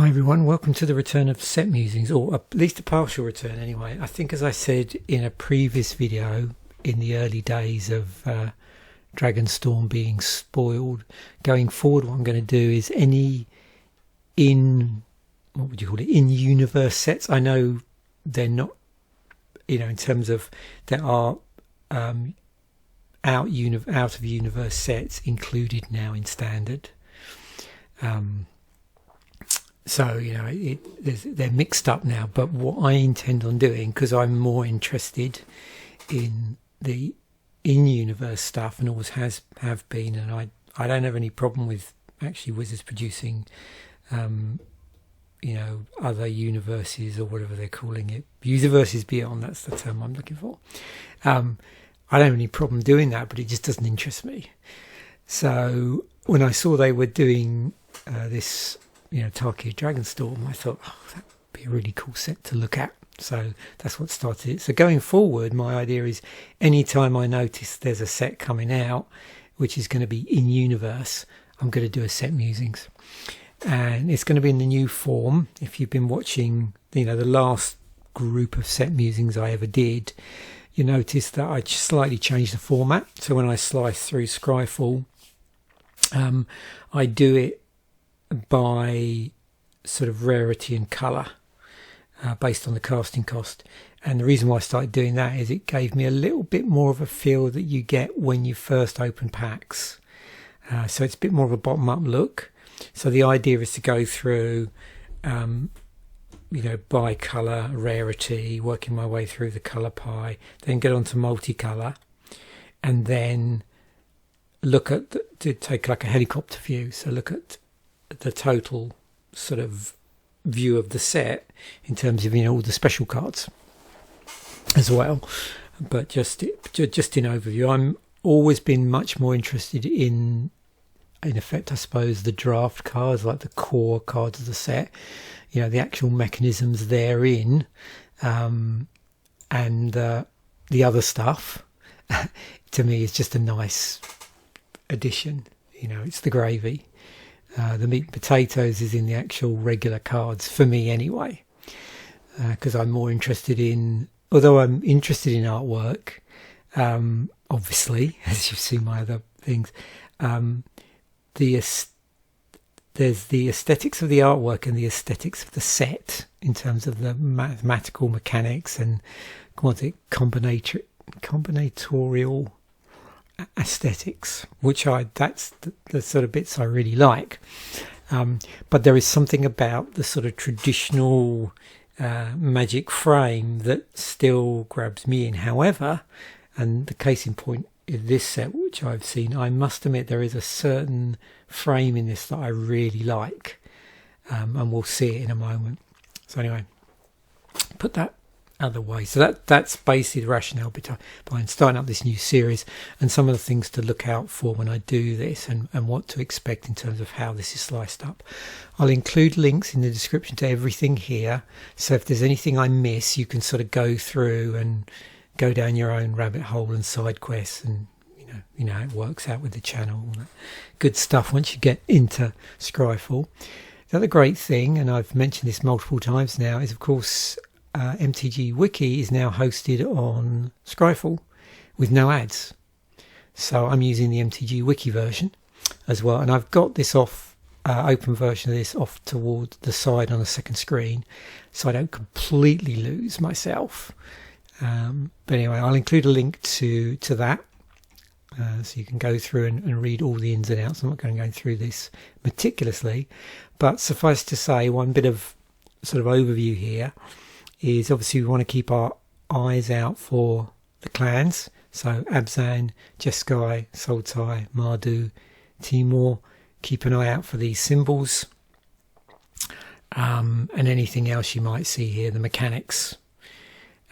Hi everyone, welcome to the return of set musings, or at least a partial return anyway. I think, as I said in a previous video, in the early days of Dragonstorm being spoiled, going forward what I'm going to do is any in-universe sets. I know they're not, in terms of there are out of universe sets included now in standard. So, they're mixed up now, but what I intend on doing, because I'm more interested in the in-universe stuff and always have been, and I don't have any problem with actually Wizards producing, other universes or whatever they're calling it. Universes beyond, that's the term I'm looking for. I don't have any problem doing that, but it just doesn't interest me. So when I saw they were doing this, Tarkir Dragonstorm, I thought, that'd be a really cool set to look at. So that's what started it. So going forward, my idea is anytime I notice there's a set coming out, which is going to be in universe, I'm going to do a set musings. And it's going to be in the new form. If you've been watching, the last group of set musings I ever did, you notice that I slightly changed the format. So when I slice through Scryfall, I do it by sort of rarity and colour based on the casting cost. And the reason why I started doing that is it gave me a little bit more of a feel that you get when you first open packs. So it's a bit more of a bottom-up look. So the idea is to go through, by colour, rarity, working my way through the colour pie, then get on to multicolour, and then look at, to take like a helicopter view. So look at the total sort of view of the set in terms of all the special cards as well. But just in overview, I'm always been much more interested in effect, I suppose, the draft cards, like the core cards of the set, the actual mechanisms therein, and the other stuff to me is just a nice addition. It's the gravy. The meat and potatoes is in the actual regular cards, for me anyway, because I'm more interested in, although I'm interested in artwork, obviously, as you've seen my other things, there's the aesthetics of the artwork and the aesthetics of the set in terms of the mathematical mechanics and combinatorial aesthetics, which that's the sort of bits I really like. But there is something about the sort of traditional magic frame that still grabs me in. However, and the case in point in this set, which I've seen, I must admit there is a certain frame in this that I really like, and we'll see it in a moment. So anyway, put that other way. So that's basically the rationale behind starting up this new series, and some of the things to look out for when I do this, and what to expect in terms of how this is sliced up. I'll include links in the description to everything here, so if there's anything I miss, you can sort of go through and go down your own rabbit hole and side quests, and you know how it works out with the channel, all that good stuff once you get into Scryfall. The other great thing, and I've mentioned this multiple times now, is of course MTG Wiki is now hosted on Scryfall with no ads. So I'm using the MTG Wiki version as well, and I've got this open version of this off toward the side on the second screen, so I don't completely lose myself. But anyway, I'll include a link to that, so you can go through and read all the ins and outs. I'm not going to go through this meticulously, but suffice to say, one bit of sort of overview here is obviously we want to keep our eyes out for the clans. So Abzan, Jeskai, Sultai, Mardu, Timur. Keep an eye out for these symbols, and anything else you might see here, the mechanics.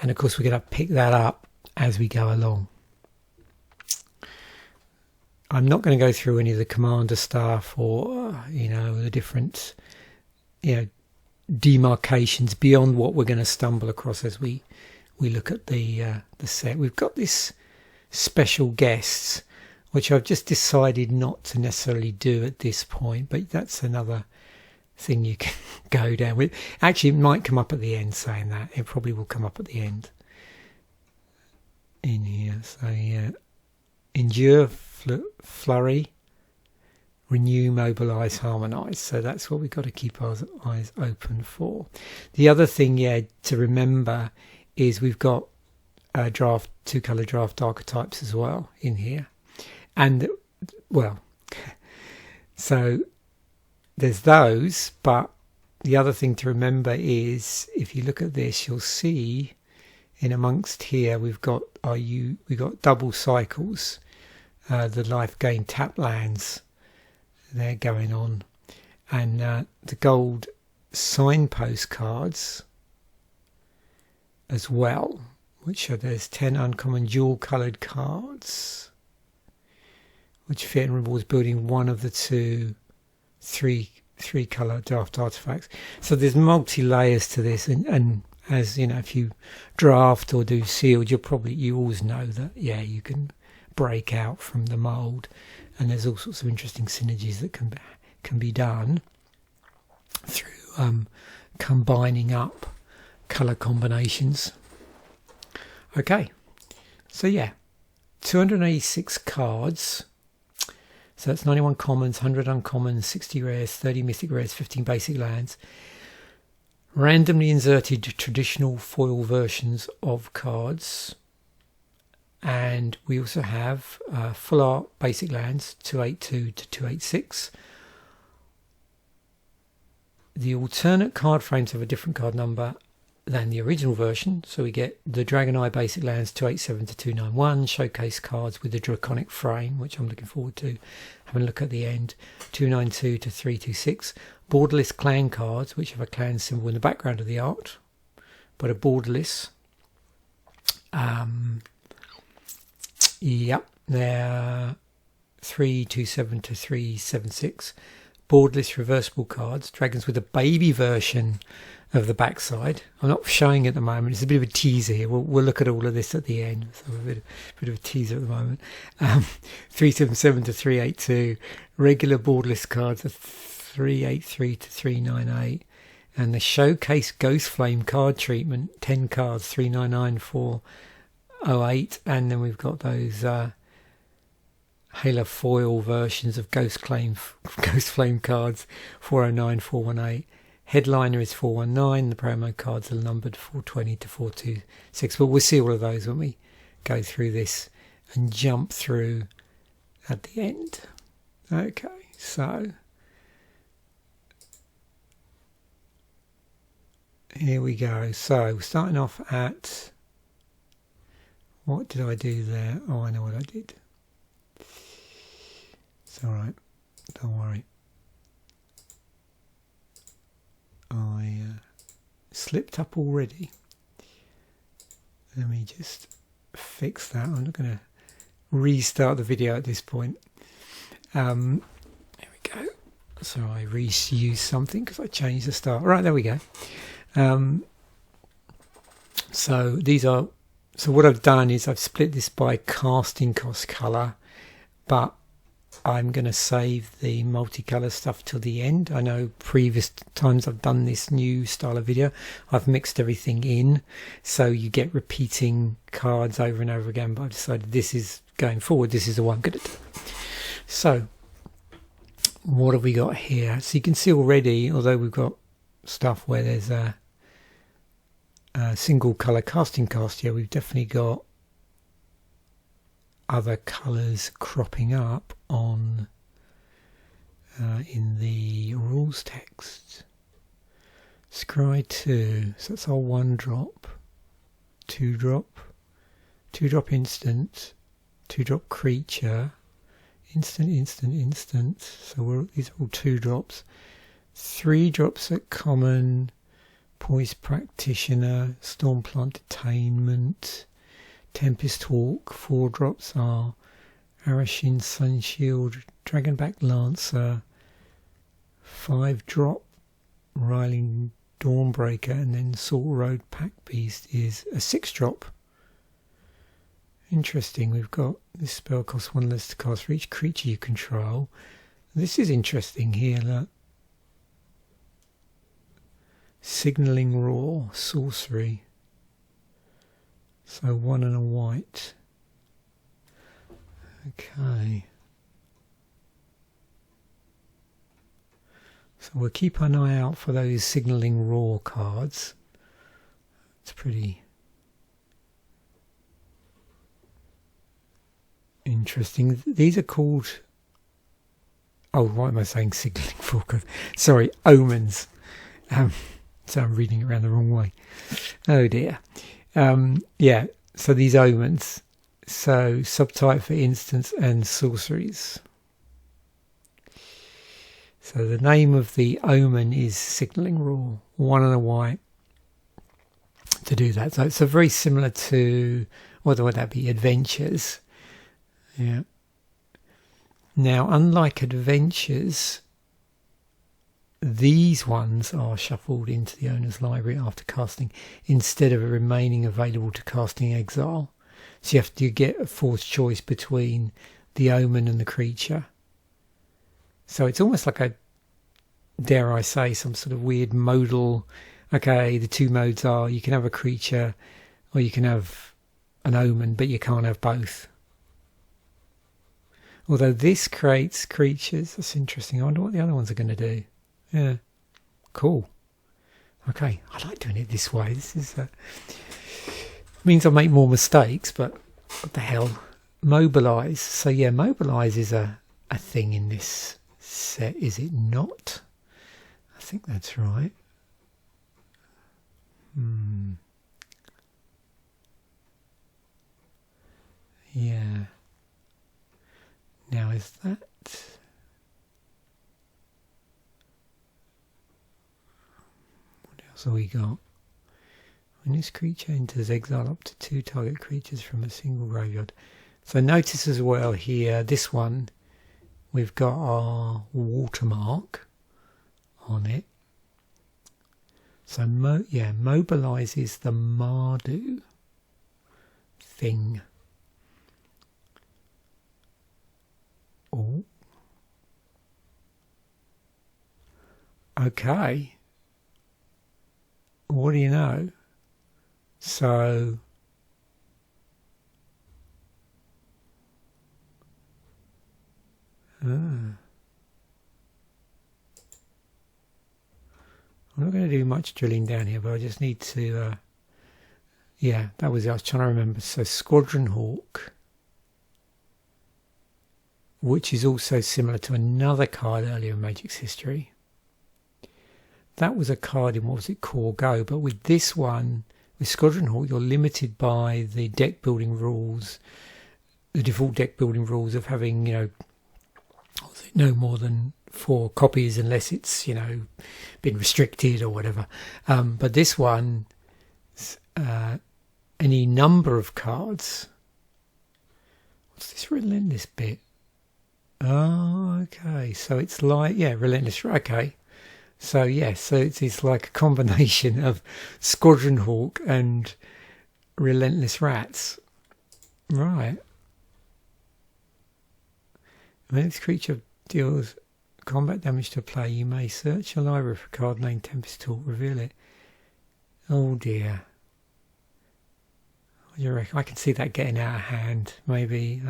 And of course we're going to pick that up as we go along. I'm not going to go through any of the commander stuff or the different demarcations beyond what we're going to stumble across as we look at the set. We've got this special guests, which I've just decided not to necessarily do at this point, but that's another thing you can go down with. Actually, it might come up at the end. Saying that, it probably will come up at the end in here. So yeah, endure, flurry, renew, mobilise, harmonise. So that's what we've got to keep our eyes open for. The other thing, to remember is we've got two colour draft archetypes as well in here, and so there's those, but the other thing to remember is if you look at this, you'll see in amongst here we've got double cycles, the life gain tap lands, they're going on, and the gold signpost cards as well, which there's 10 uncommon dual coloured cards which fit and rewards building one of the three colour draft artifacts. So there's multi layers to this, and as you know, if you draft or do sealed, you always know that you can break out from the mould, and there's all sorts of interesting synergies that can be done through combining up colour combinations. Okay, so 286 cards. So that's 91 commons, 100 uncommons, 60 rares, 30 mystic rares, 15 basic lands. Randomly inserted traditional foil versions of cards. And we also have full art basic lands, 282 to 286. The alternate card frames have a different card number than the original version, so we get the Dragon Eye basic lands 287 to 291, showcase cards with the Draconic frame, which I'm looking forward to having a look at the end, 292 to 326, borderless clan cards which have a clan symbol in the background of the art but are borderless. They're 327 to 376, borderless reversible cards, dragons with a baby version of the backside. I'm not showing at the moment, it's a bit of a teaser here. We'll look at all of this at the end, so a bit of a teaser at the moment. 377 to 382, regular borderless cards are 383 to 398, and the showcase Ghost Flame card treatment, 10 cards, 399 408, and then we've got those Halo foil versions of Ghost Flame cards, 409 418. Headliner is 419, the promo cards are numbered 420 to 426, but we'll see all of those when we go through this and jump through at the end. Okay, so here we go. So starting off at, what did I do there? Oh, I know what I did. It's alright, don't worry. I slipped up already. Let me just fix that. I'm not going to restart the video at this point. There we go. So I reused something because I changed the start. Right, there we go. So what I've done is I've split this by casting cost colour, but I'm going to save the multicolour stuff till the end. I know previous times I've done this new style of video, I've mixed everything in, so you get repeating cards over and over again, but I've decided this is, going forward, this is the one I'm going to do. So, what have we got here? So you can see already, although we've got stuff where there's a single colour casting cost here, we've definitely got other colours cropping up on in the rules text. Scry 2, so that's our 1-drop, 2-drop, 2-drop instant, 2-drop creature, instant. So these are all 2-drops. 3 drops at common, Poise Practitioner, Stormplant Attainment, Tempest Hawk. 4 drops are Arashin Sunshield, Dragonback Lancer, 5-drop Riling Dawnbreaker, and then Salt Road Pack Beast is a 6-drop. Interesting, we've got this spell costs 1 less to cast for each creature you control. This is interesting here, look. Signaling Roar, sorcery. So 1 and a white. Okay. So we'll keep an eye out for those Signaling Roar cards. It's pretty interesting. These are called... Oh, why am I saying Signaling Roar? Sorry, Omens. So I'm reading it around the wrong way. Oh dear. Yeah, so these Omens. So subtype for instants and sorceries. So the name of the Omen is Signaling Roar. 1 and a white to do that. So it's a very similar to, what would that be? Adventures. Yeah. Now, unlike Adventures, these ones are shuffled into the owner's library after casting instead of remaining available to casting exile. So you have to get a forced choice between the Omen and the creature. So it's almost like a, dare I say, some sort of weird modal. Okay, the two modes are you can have a creature or you can have an Omen, but you can't have both. Although this creates creatures. That's interesting. I wonder what the other ones are going to do. Yeah, cool. Okay, I like doing it this way. This is means I'll make more mistakes, but what the hell? Mobilize. So yeah, mobilize is a thing in this set, is it not? I think that's right. Yeah. Now is that... What else have we got? When this creature enters, exile up to 2 target creatures from a single graveyard. So notice as well here, this one, we've got our watermark on it. So mobilize is the Mardu thing. Oh. Okay. What do you know? So I'm not going to do much drilling down here, but I just need to yeah, that was it. I was trying to remember. So Squadron Hawk, which is also similar to another card earlier in Magic's history. That was a card in, what was it, Core Go, but with this one, with Squadron Hawk, you're limited by the deck building rules, the default deck building rules of having, you know, no more than 4 copies unless it's, you know, been restricted or whatever. But this one, any number of cards. What's this relentless bit? Oh, okay. So it's like, yeah, relentless. Okay. So yeah, so it's like a combination of Squadron Hawk and Relentless Rats. Right. When this creature deals combat damage to a player, you may search your library for a card named Tempest Talk, reveal it. Oh dear. What do you reckon? I can see that getting out of hand, maybe.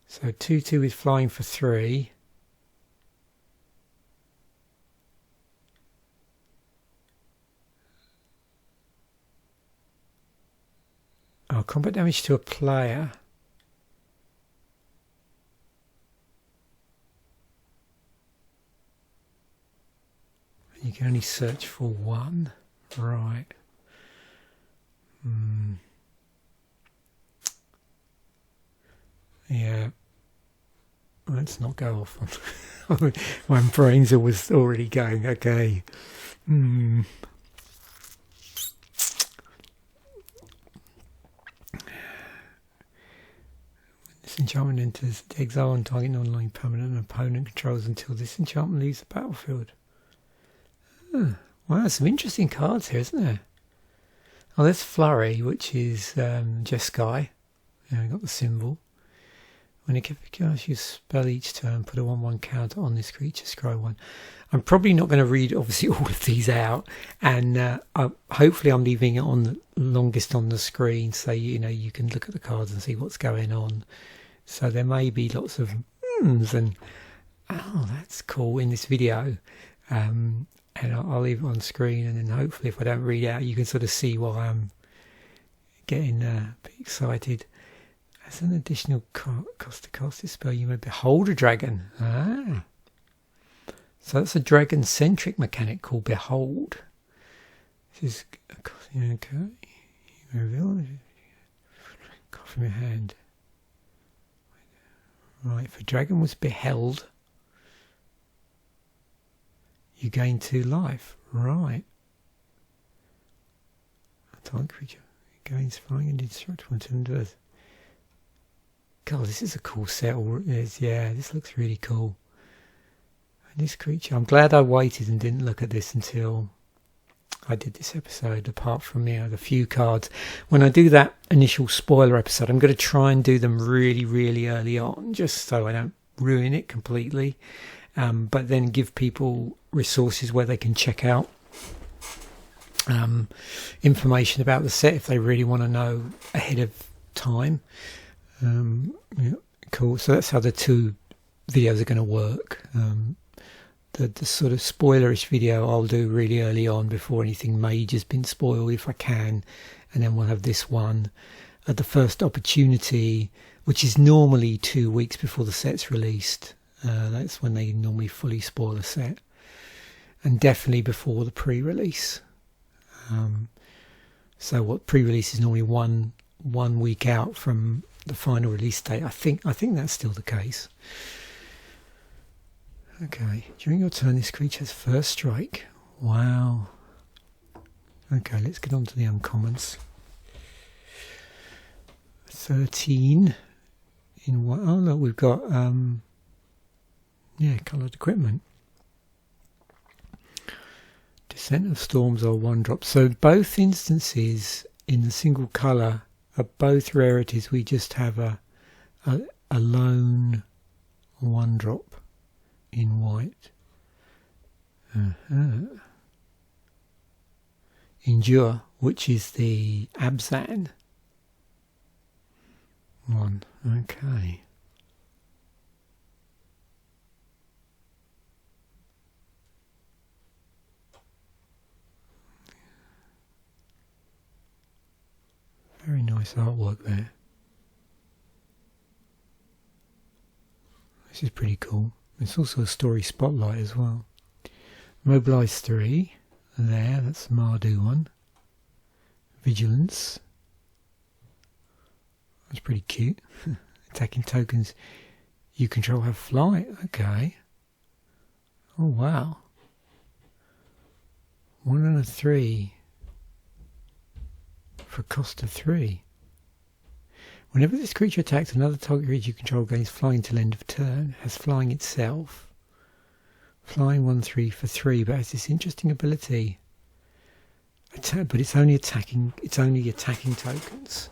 So 2/2 is flying for 3. Oh, combat damage to a player. You can only search for 1. Right. Yeah. Let's not go off on my brains was already going. Okay. This enchantment enters exile on target non-line permanent and opponent controls until this enchantment leaves the battlefield. Wow, there's some interesting cards here, isn't there? Oh, there's Flurry, which is Jeskai. Yeah, I got the symbol. When a cast you spell each turn, put a 1/1 counter on this creature, scroll 1. I'm probably not going to read obviously all of these out, and hopefully I'm leaving it on the longest on the screen, so you can look at the cards and see what's going on. So there may be lots of and oh, that's cool in this video, and I'll leave it on screen, and then hopefully if I don't read out, you can sort of see why I'm getting a bit excited. As an additional cost to cast this spell, you may behold a dragon. Ah. So that's a dragon-centric mechanic called Behold. This is okay. You may reveal it from your hand. Right, if a dragon was beheld, you gain 2 life. Right. A target creature gains flying and indestructible until earth. God, this is a cool set. Yeah, this looks really cool. And this creature, I'm glad I waited and didn't look at this until I did this episode, apart from the few cards. When I do that initial spoiler episode, I'm going to try and do them really, really early on, just so I don't ruin it completely. But then give people resources where they can check out information about the set if they really want to know ahead of time. Yeah, cool. So that's how the 2 videos are going to work. The sort of spoilerish video I'll do really early on before anything major's been spoiled if I can, and then we'll have this one at the first opportunity, which is normally 2 weeks before the set's released. That's when they normally fully spoil a set, and definitely before the pre-release. So what pre-release is normally one week out from the final release date. I think that's still the case. Okay, during your turn this creature has first strike. Wow. Okay, let's get on to the uncommons. 13 in what? Oh look, we've got coloured equipment. Descent of Storms are 1-drop. So both instances in the single colour are both rarities. We just have a lone 1-drop in white. Endure, which is the Abzan one. Okay. Very nice artwork there. This is pretty cool. It's also a story spotlight as well. Mobilise 3. There, that's the Mardu one. Vigilance. That's pretty cute. Attacking tokens you control have flight. Okay. Oh wow. 1 and a 3. For a cost of 3. Whenever this creature attacks another target creature you control gains flying till end of turn. Has flying itself. Flying 1/3 for 3, but has this interesting ability. But it's only attacking. It's only attacking tokens.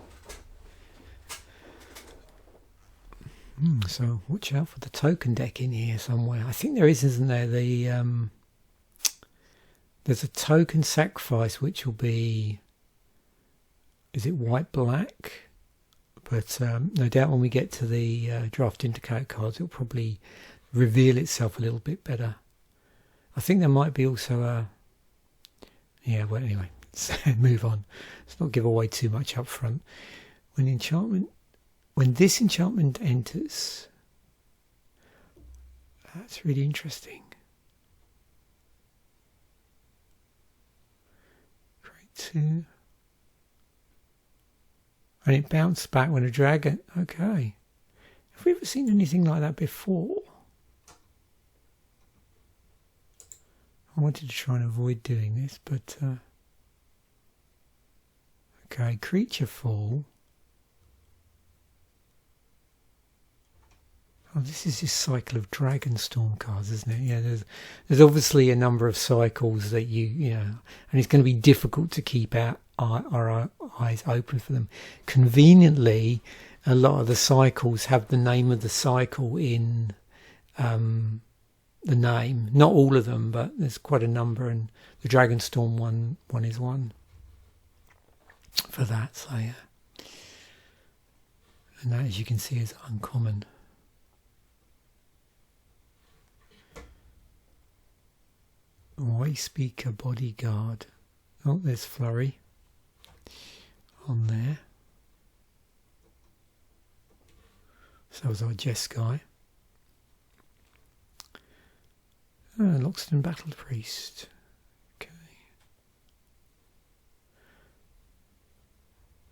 So watch out for the token deck in here somewhere. I think there is, isn't there? There's a token sacrifice which will be. Is it white-black? But no doubt when we get to the draft indicator cards, it'll probably reveal itself a little bit better. I think there might be also a... Yeah, well, anyway, let's move on. Let's not give away too much up front. When this enchantment enters... That's really interesting. Create 2... And it bounced back when a dragon... Okay. Have we ever seen anything like that before? I wanted to try and avoid doing this, but... Okay, creature fall. Oh, this is this cycle of Dragonstorm cards, isn't it? Yeah, there's obviously a number of cycles that you know, and it's going to be difficult to keep our eyes open for them. Conveniently, a lot of the cycles have the name of the cycle in the name. Not all of them, but there's quite a number, and the Dragonstorm one is one for that. So yeah, and that, as you can see, is uncommon. Voice speaker bodyguard. Oh, there's Flurry on there. So was our Jess guy. Loxton Battle Priest. Okay.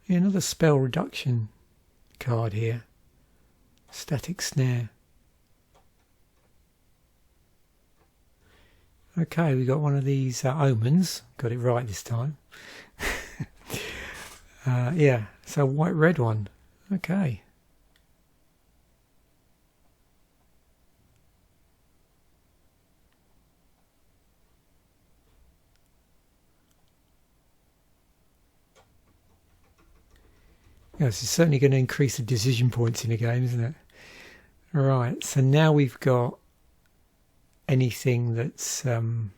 Yeah, another spell reduction card here. Static Snare. Okay, we got one of these omens. Got it right this time. Yeah, so white-red one. Okay. Yeah, this is certainly going to increase the decision points in the game, isn't it? Right, so now we've got anything that's the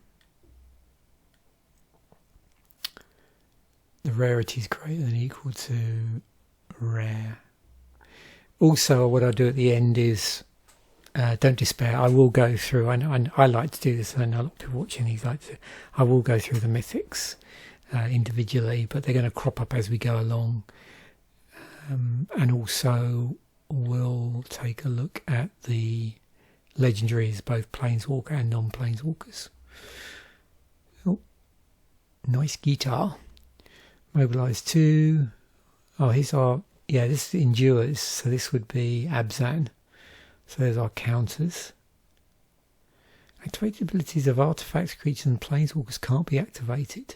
rarity is greater than equal to rare. Also, what I do at the end is don't despair. I will go through. I like to do this, and I know a lot of people watching these like to. I will go through the mythics individually, but they're going to crop up as we go along. And also we'll take a look at the legendaries, both planeswalker and non-planeswalkers. Oh, nice guitar. Mobilize 2. Oh, here's our, yeah, this endures, so this would be Abzan. So there's our counters. Activated abilities of artifacts, creatures and planeswalkers can't be activated.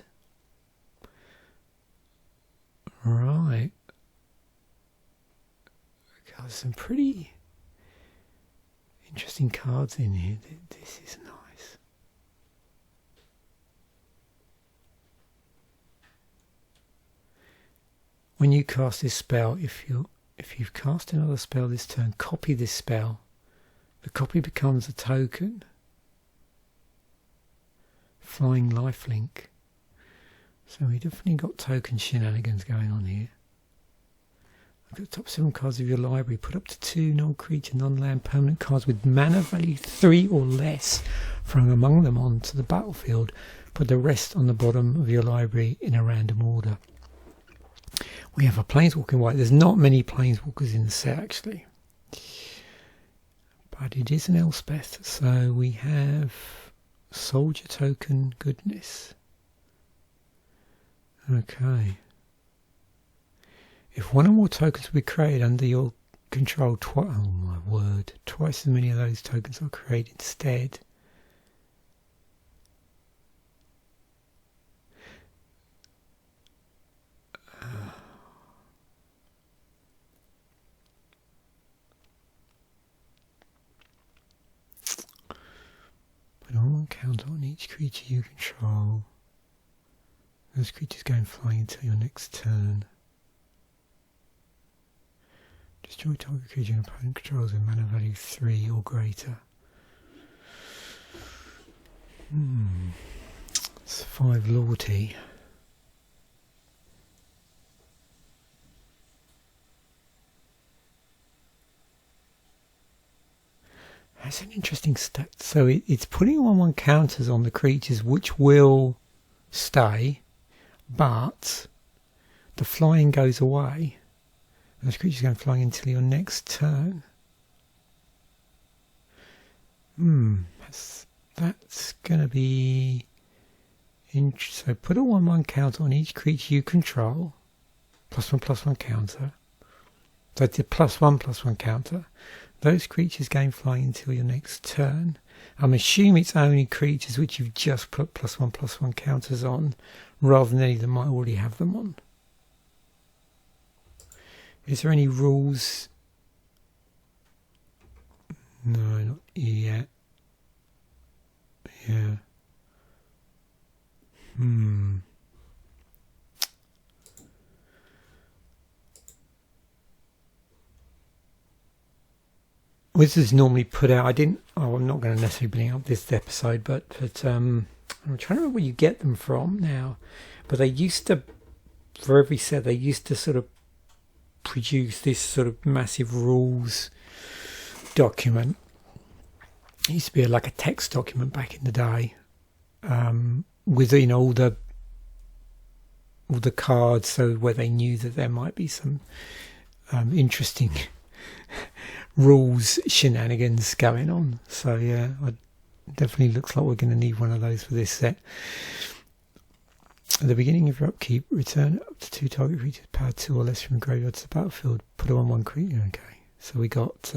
Right. There's some pretty interesting cards in here. This is nice. When you cast this spell, if you've cast another spell this turn, copy this spell. The copy becomes a token. Flying lifelink. So we definitely got token shenanigans going on here. Look at the top 7 cards of your library. Put up to 2 non-creature, non-land permanent cards with mana value 3 or less from among them onto the battlefield. Put the rest on the bottom of your library in a random order. We have a planeswalking white. There's not many planeswalkers in the set actually, but it is an Elspeth. So we have soldier token goodness. Okay. If one or more tokens will be created under your control, oh my word, twice as many of those tokens are created instead. Put on one counter on each creature you control. Those creatures going flying until your next turn. Destroy target creature and opponent controls with mana value 3 or greater. It's 5 loyalty. That's an interesting stat. So it's putting 1/1 counters on the creatures which will stay, but the flying goes away. Those creatures going flying until your next turn. That's going to be... So put a 1/1 counter on each creature you control. +1/+1 counter. So it's a +1/+1 counter. Those creatures going flying until your next turn. I'm assuming it's only creatures which you've just put +1/+1 counters on, rather than any that might already have them on. Is there any rules? No, not yet. Yeah. Wizards normally put out. I'm not going to necessarily bring up this episode, but I'm trying to remember where you get them from now. But they used to, for every set, they used to sort of produce this sort of massive rules document. It used to be like a text document back in the day, with all the cards, so where they knew that there might be some interesting rules shenanigans going on. So yeah, it definitely looks like we're going to need one of those for this set. At the beginning of your upkeep, return up to 2 target creatures power 2 or less from the graveyard to the battlefield. Put them on 1 creature. Okay, so we got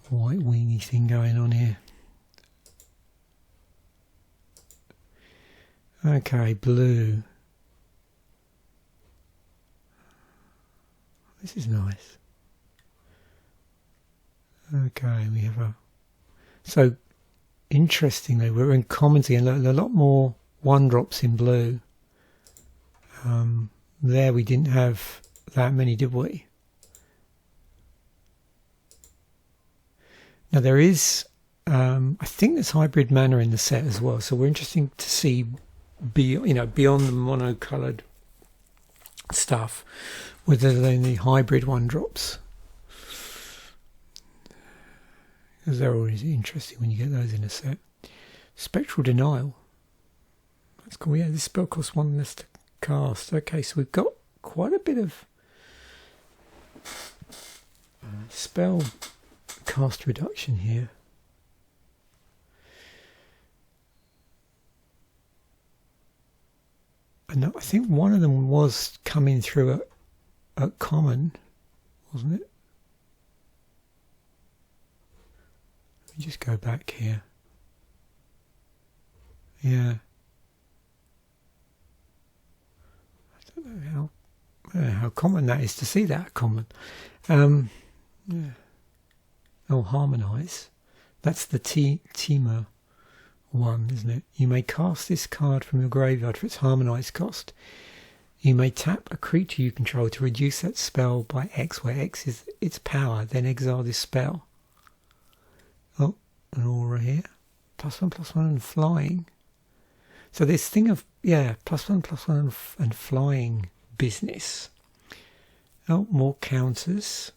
white weenie thing going on here. Okay, blue. This is nice. Okay, we have so interestingly, we're in commons again. A lot more 1-drops in blue. There we didn't have that many, did we? Now there is, I think there's hybrid mana in the set as well. So we're interested to see, beyond the mono-coloured stuff, whether they're the hybrid 1-drops. Because they're always interesting when you get those in a set. Spectral Denial. That's cool. Yeah, this spell costs 1 less to cast. Okay, so we've got quite a bit of spell cast reduction here. And I think one of them was coming through at common, wasn't it? Let me just go back here. Yeah. I don't know how common that is to see that common. Yeah. Oh, harmonise. That's the Teamer one, isn't it? You may cast this card from your graveyard for its harmonise cost. You may tap a creature you control to reduce that spell by X, where X is its power, then exile this spell. Oh, an aura here. +1/+1 and flying. So this thing of, +1/+1 and flying business. Oh, more counters.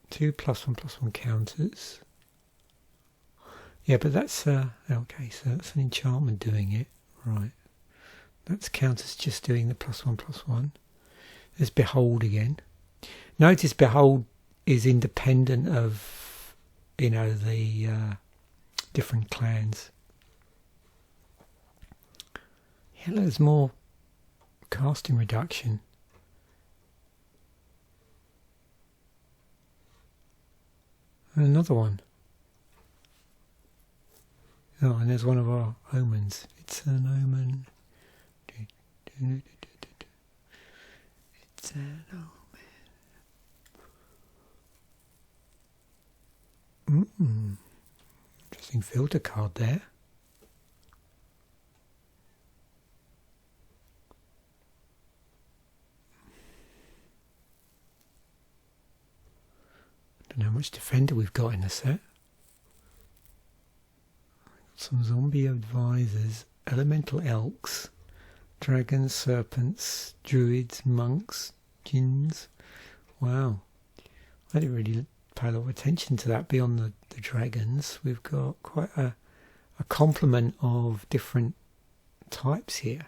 2 +1/+1 counters. Yeah, but that's okay. So that's an enchantment doing it, right? That's counters just doing the +1/+1. There's Behold again. Notice Behold is independent of, the different clans. Yeah, there's more casting reduction. And another one. Oh, and there's one of our omens. It's an omen. It's an omen. Interesting filter card there. Don't know how much defender we've got in the set. Some zombie advisors, elemental elks, dragons, serpents, druids, monks, jinns. Wow. I didn't really pay a lot of attention to that beyond the dragons. We've got quite a complement of different types here.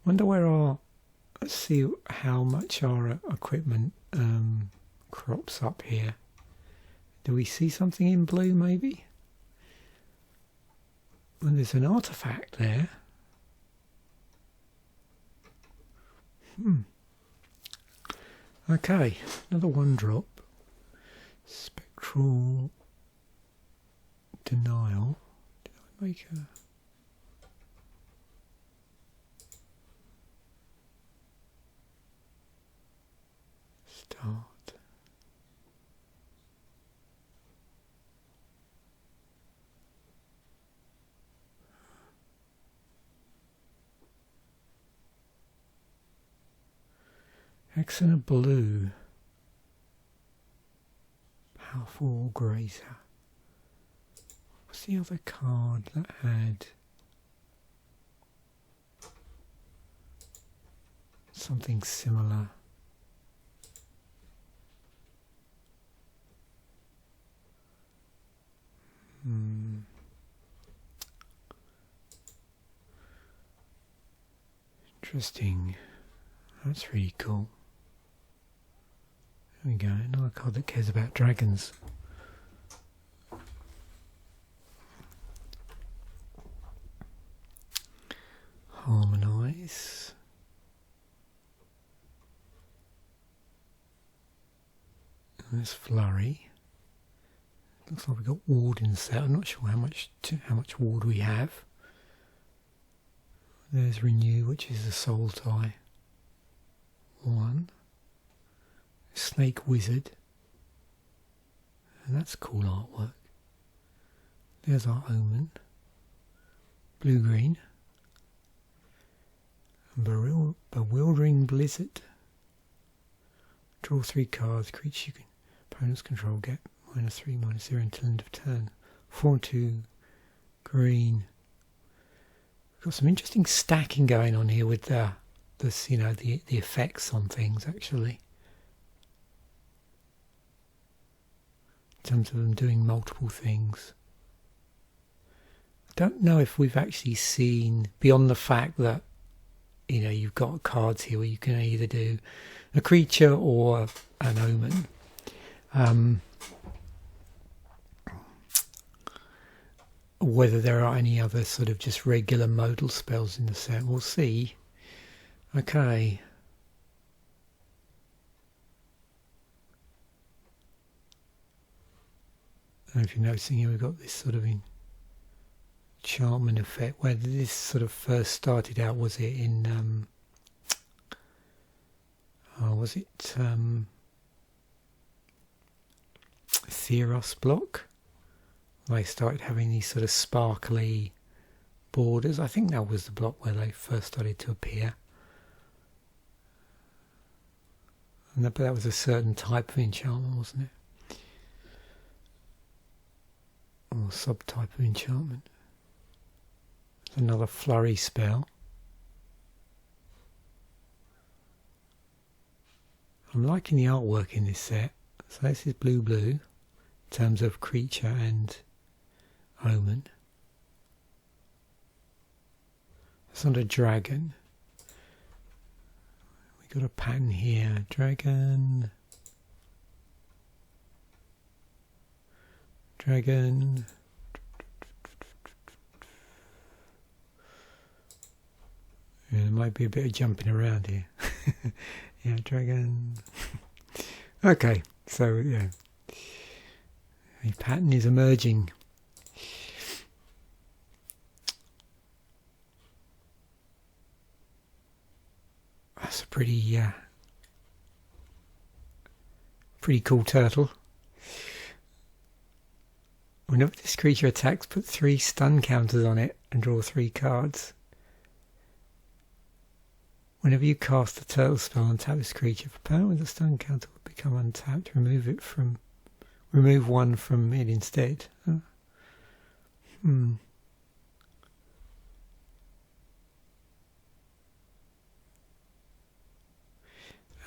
Wonder where let's see how much our equipment crops up here. Do we see something in blue maybe? And there's an artifact there. Okay, another 1-drop. Spectral Denial. Did I make a... Start. X and a blue. Powerful War Grazer. What's the other card that had something similar? Interesting. That's really cool. There we go, another card that cares about dragons. Harmonise. And there's Flurry. Looks like we've got ward in the set. I'm not sure how much ward we have. There's Renew, which is a soul tie. 1. Snake Wizard. And that's cool artwork. There's our Omen. Blue-green. Bewildering Blizzard. Draw 3 cards. Creature you can opponents control get -3, -0 until end of turn. 4/2 green. We've got some interesting stacking going on here with the effects on things actually. In terms of them doing multiple things. I don't know if we've actually seen, beyond the fact that you've got cards here where you can either do a creature or an omen. Whether there are any other sort of just regular modal spells in the set, we'll see. Okay. I don't know if you're noticing here, we've got this sort of enchantment effect. Where this sort of first started out, was it in Theros block? They started having these sort of sparkly borders. I think that was the block where they first started to appear. But that was a certain type of enchantment, wasn't it? Or subtype of enchantment. There's another Flurry spell. I'm liking the artwork in this set. So this is blue in terms of creature and omen. It's not a dragon. We got a pattern here. Dragon. Dragon. Yeah, there might be a bit of jumping around here. Yeah, dragon. Okay, so yeah. The pattern is emerging. That's a pretty cool turtle. Whenever this creature attacks, put 3 stun counters on it and draw 3 cards. Whenever you cast a turtle spell and tap this creature, if a opponent with a stun counter will become untapped, remove 1 from it instead. I'm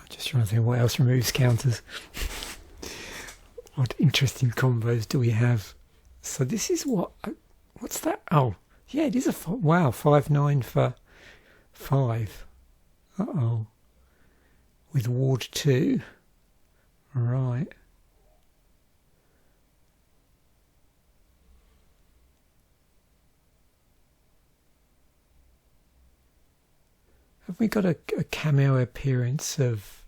just trying to think what else removes counters. What interesting combos do we have? So this is what's that? Oh, yeah, it is a 5/9 for 5. Uh-oh. With ward 2. Right. Have we got a cameo appearance of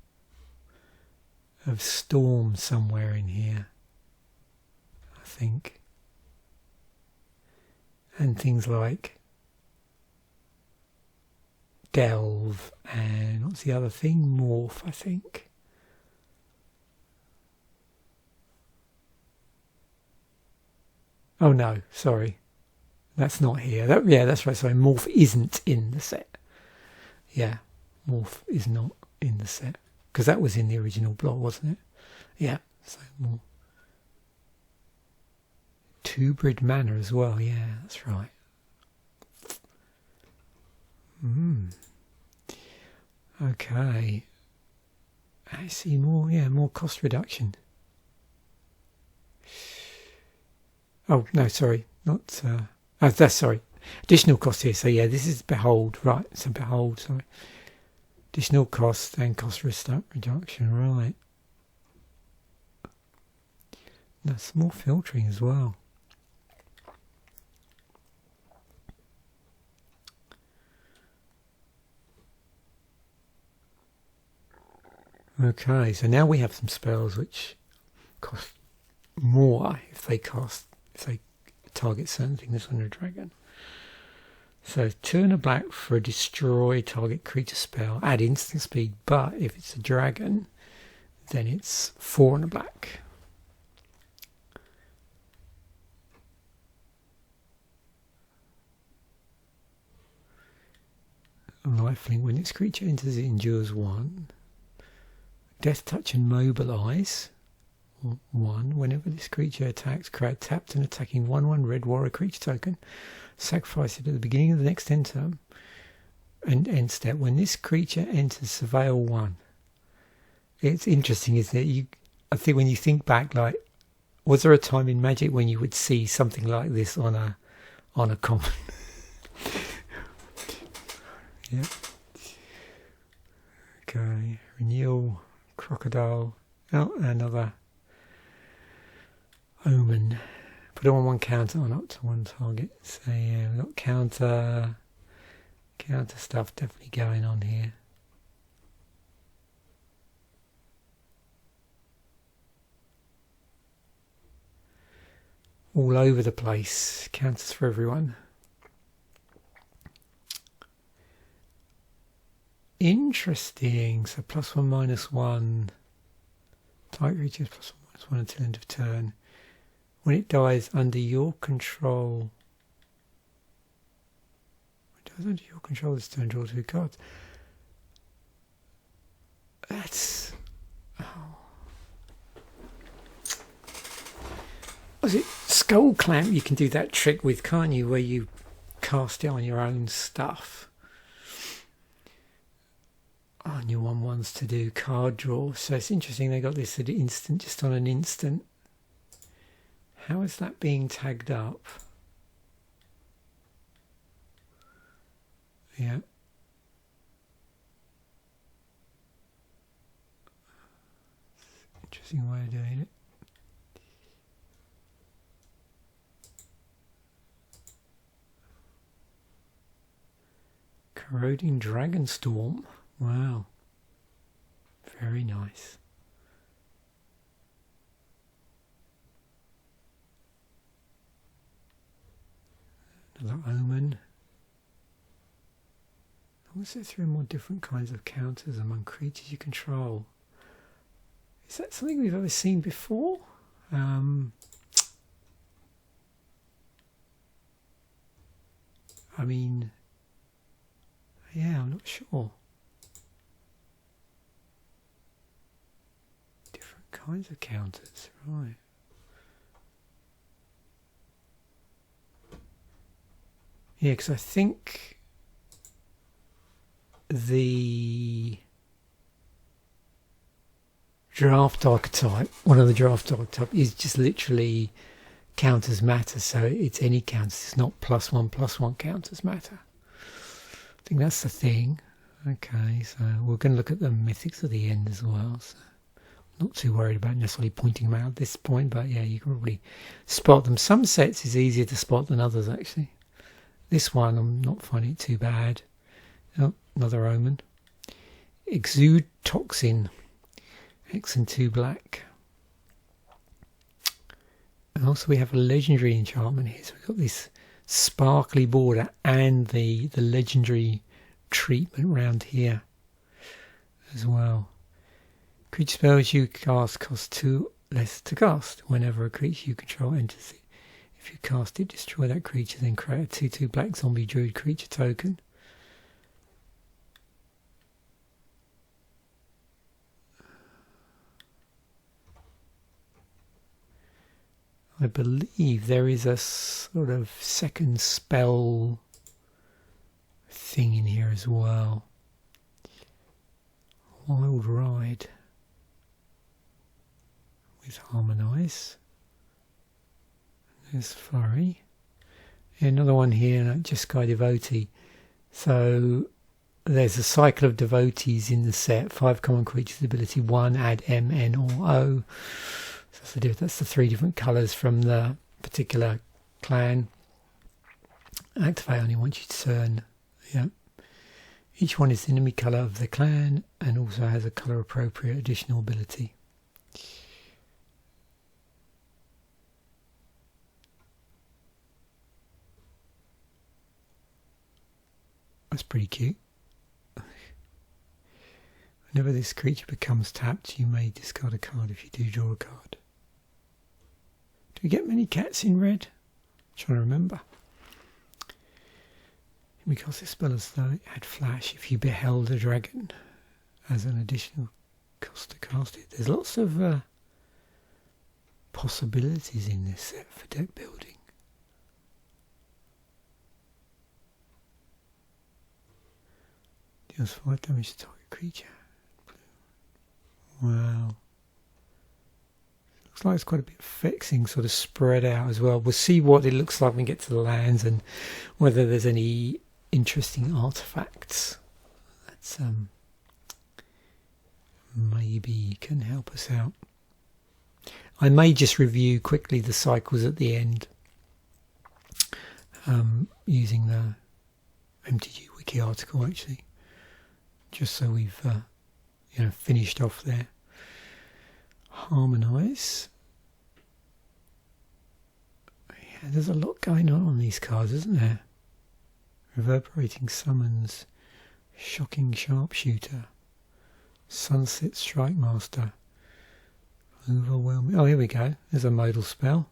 Storm somewhere in here? I think. And things like Delve and what's the other thing? Morph, I think. Oh no, sorry. That's not here. That's right. Sorry, Morph isn't in the set. Yeah, Morph is not in the set. Because that was in the original block, wasn't it? Yeah, so Hybrid mana as well, yeah, that's right. Okay. I see more, yeah, more cost reduction. Oh, no, sorry, not, that's, sorry, additional cost here. So yeah, this is Behold, right, so Behold, sorry. Additional cost and cost reduction, right. That's more filtering as well. Okay, so now we have some spells which cost more if they target certain things on a dragon. So 2 and a black for a destroy target creature spell, add instant speed, but if it's a dragon, then it's 4 and a black. Lifelink, when its creature enters, it endures 1. Death Touch and Mobilize 1. Whenever this creature attacks, create tapped and attacking 1/1 red warrior creature token. Sacrifice it at the beginning of the next end turn. And end step. When this creature enters, surveil 1. It's interesting, isn't it? I think when you think back, like, was there a time in Magic when you would see something like this on a common? Yeah. Okay. Renewal. Crocodile. Oh, another Omen. Put it on 1 counter on up to 1 target. So yeah, we've got counter stuff definitely going on here. All over the place. Counters for everyone. Interesting. So +1 -1. Target creatures +1 -1 until end of turn. When it dies under your control. When it dies under your control this turn, draw 2 cards. That's. Oh. Was it Skull Clamp? You can do that trick with, can't you? Where you cast it on your own stuff. On your 1/1s to do card draw. So it's interesting they got this at instant, just on an instant. How is that being tagged up? Yeah. Interesting way of doing it. Corroding Dragonstorm. Wow. Very nice. Another Omen. I want to set through more different kinds of counters among creatures you control. Is that something we've ever seen before? I mean, yeah, I'm not sure. Different kinds of counters, right. Yeah, because I think the draft archetype, one of the draft archetype, is just literally counters matter, so it's any counters, it's not +1/+1 counters matter. I think that's the thing. Okay, so we're going to look at the mythics at the end as well, so not too worried about necessarily pointing them out at this point, but yeah, you can probably spot them. Some sets is easier to spot than others, actually. This one I'm not finding it too bad. Oh, another Omen. Exude Toxin. X and 2 black. And also we have a legendary enchantment here. So we've got this sparkly border and the legendary treatment round here as well. Creature spells you cast cost 2 less to cast whenever a creature you control enters it. If you cast it, destroy that creature, then create a 2/2 black zombie druid creature token. I believe there is a sort of second spell thing in here as well. Wild Ride with Harmonise. There's Flurry. Another one here, Just Sky Devotee. So there's a cycle of devotees in the set. 5 common creatures, ability 1, add M, N or O. So that's the 3 different colours from the particular clan. Activate only once you turn. Yeah. Each one is the enemy colour of the clan and also has a colour appropriate additional ability. That's pretty cute. Whenever this creature becomes tapped, you may discard a card. If you do, draw a card. Do we get many cats in red? I'm trying to remember. Because this spell as though it had flash if you beheld a dragon as an additional cost to cast it. There's lots of possibilities in this set for deck building. Deals 5 damage to target creature. Wow. Looks like it's quite a bit of fixing sort of spread out as well. We'll see what it looks like when we get to the lands and whether there's any interesting artifacts that's maybe can help us out. I may just review quickly the cycles at the end using the MTG wiki article actually, just so we've finished off there. Harmonise. Yeah, there's a lot going on these cards, isn't there? Reverberating Summons, Shocking Sharpshooter, Sunset Strike Master, Overwhelming. Oh, here we go. There's a modal spell.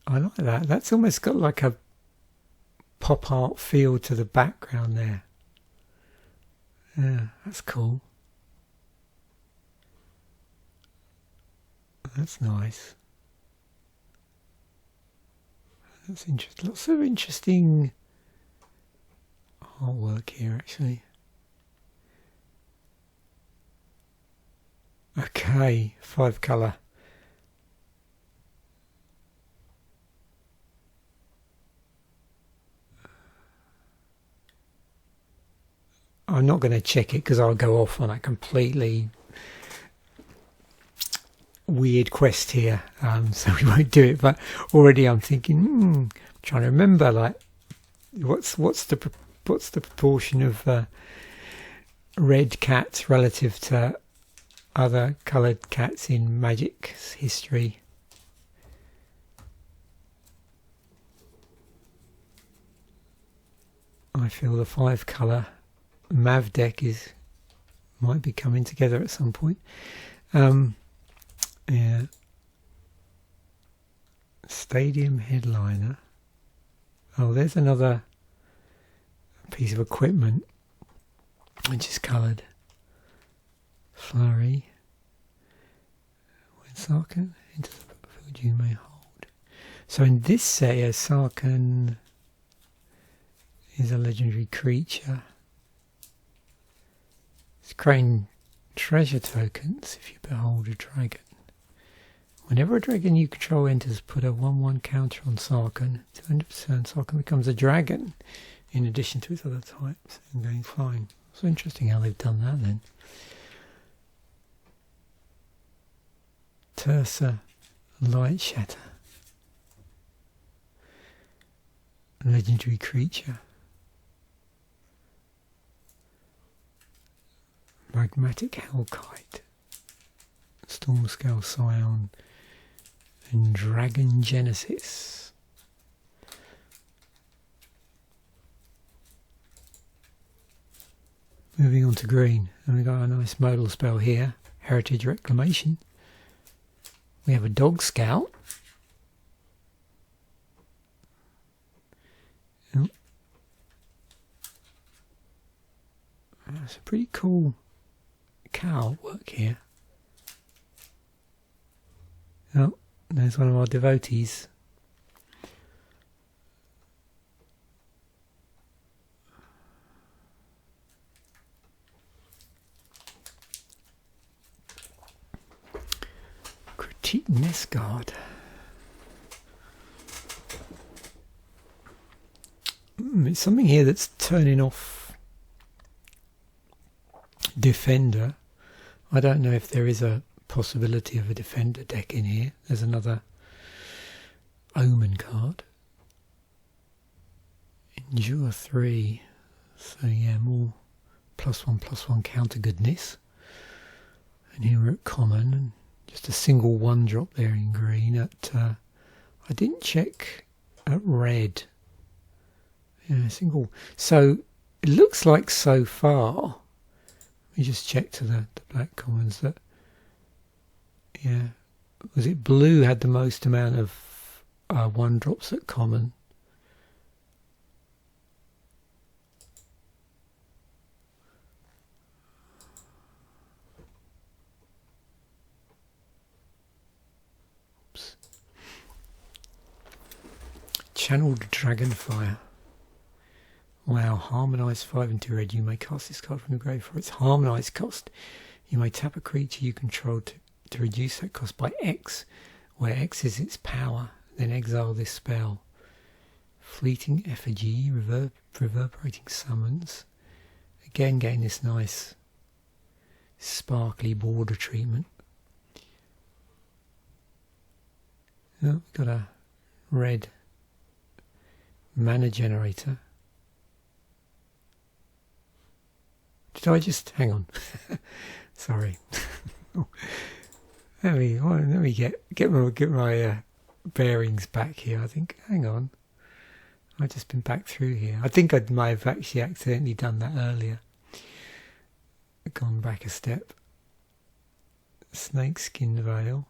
I like that. That's almost got like a pop art feel to the background there. Yeah, that's cool. That's nice. That's interesting. Lots of interesting artwork here, actually. Okay, 5 colour. I'm not going to check it because I'll go off on a completely weird quest here, so we won't do it. But already I'm thinking, I'm trying to remember, like, what's the proportion of red cats relative to other coloured cats in Magic's history. I feel the 5 colour Mav deck might be coming together at some point. Yeah. Stadium Headliner. Oh, there's another piece of equipment which is coloured. Flurry. When Sarkhan enters the field, you may hold. So in this set, Sarkhan is a legendary creature. It's creating treasure tokens if you behold a dragon. Whenever a dragon you control enters, put a 1/1 counter on Sarkhan. To end of turn, Sarkhan becomes a dragon in addition to its other types and going flying. So interesting how they've done that then. Tersa Light Shatter. Legendary creature. Magmatic Hellkite, Stormscale Scion, and Dragon Genesis. Moving on to green, and we got a nice modal spell here, Heritage Reclamation. We have a Dog Scout. That's a pretty cool cat artwork here. Oh, there's one of our devotees. Critique Nest Guard. It's something here that's turning off Defender. I don't know if there is a possibility of a Defender deck in here. There's another Omen card. Endure 3. So yeah, more +1/+1 counter goodness. And here we're at common, and just a single 1-drop there in green. At I didn't check at red. Yeah, single. So it looks like so far. Let me just check to the black commons that. Yeah, was it blue had the most amount of 1-drops at common? Oops. Channeled Dragonfire. Wow, harmonised 5 and 2 red. You may cast this card from the grave for its harmonised cost. You may tap a creature you control to reduce that cost by X, where X is its power. Then exile this spell. Fleeting Effigy, reverberating summons. Again, getting this nice sparkly border treatment. Oh, we've got a red mana generator. Did I just hang on? Sorry. let me get my bearings back here. I think. Hang on. I've just been back through here. I think I might have actually accidentally done that earlier. Gone back a step. Snakeskin Veil.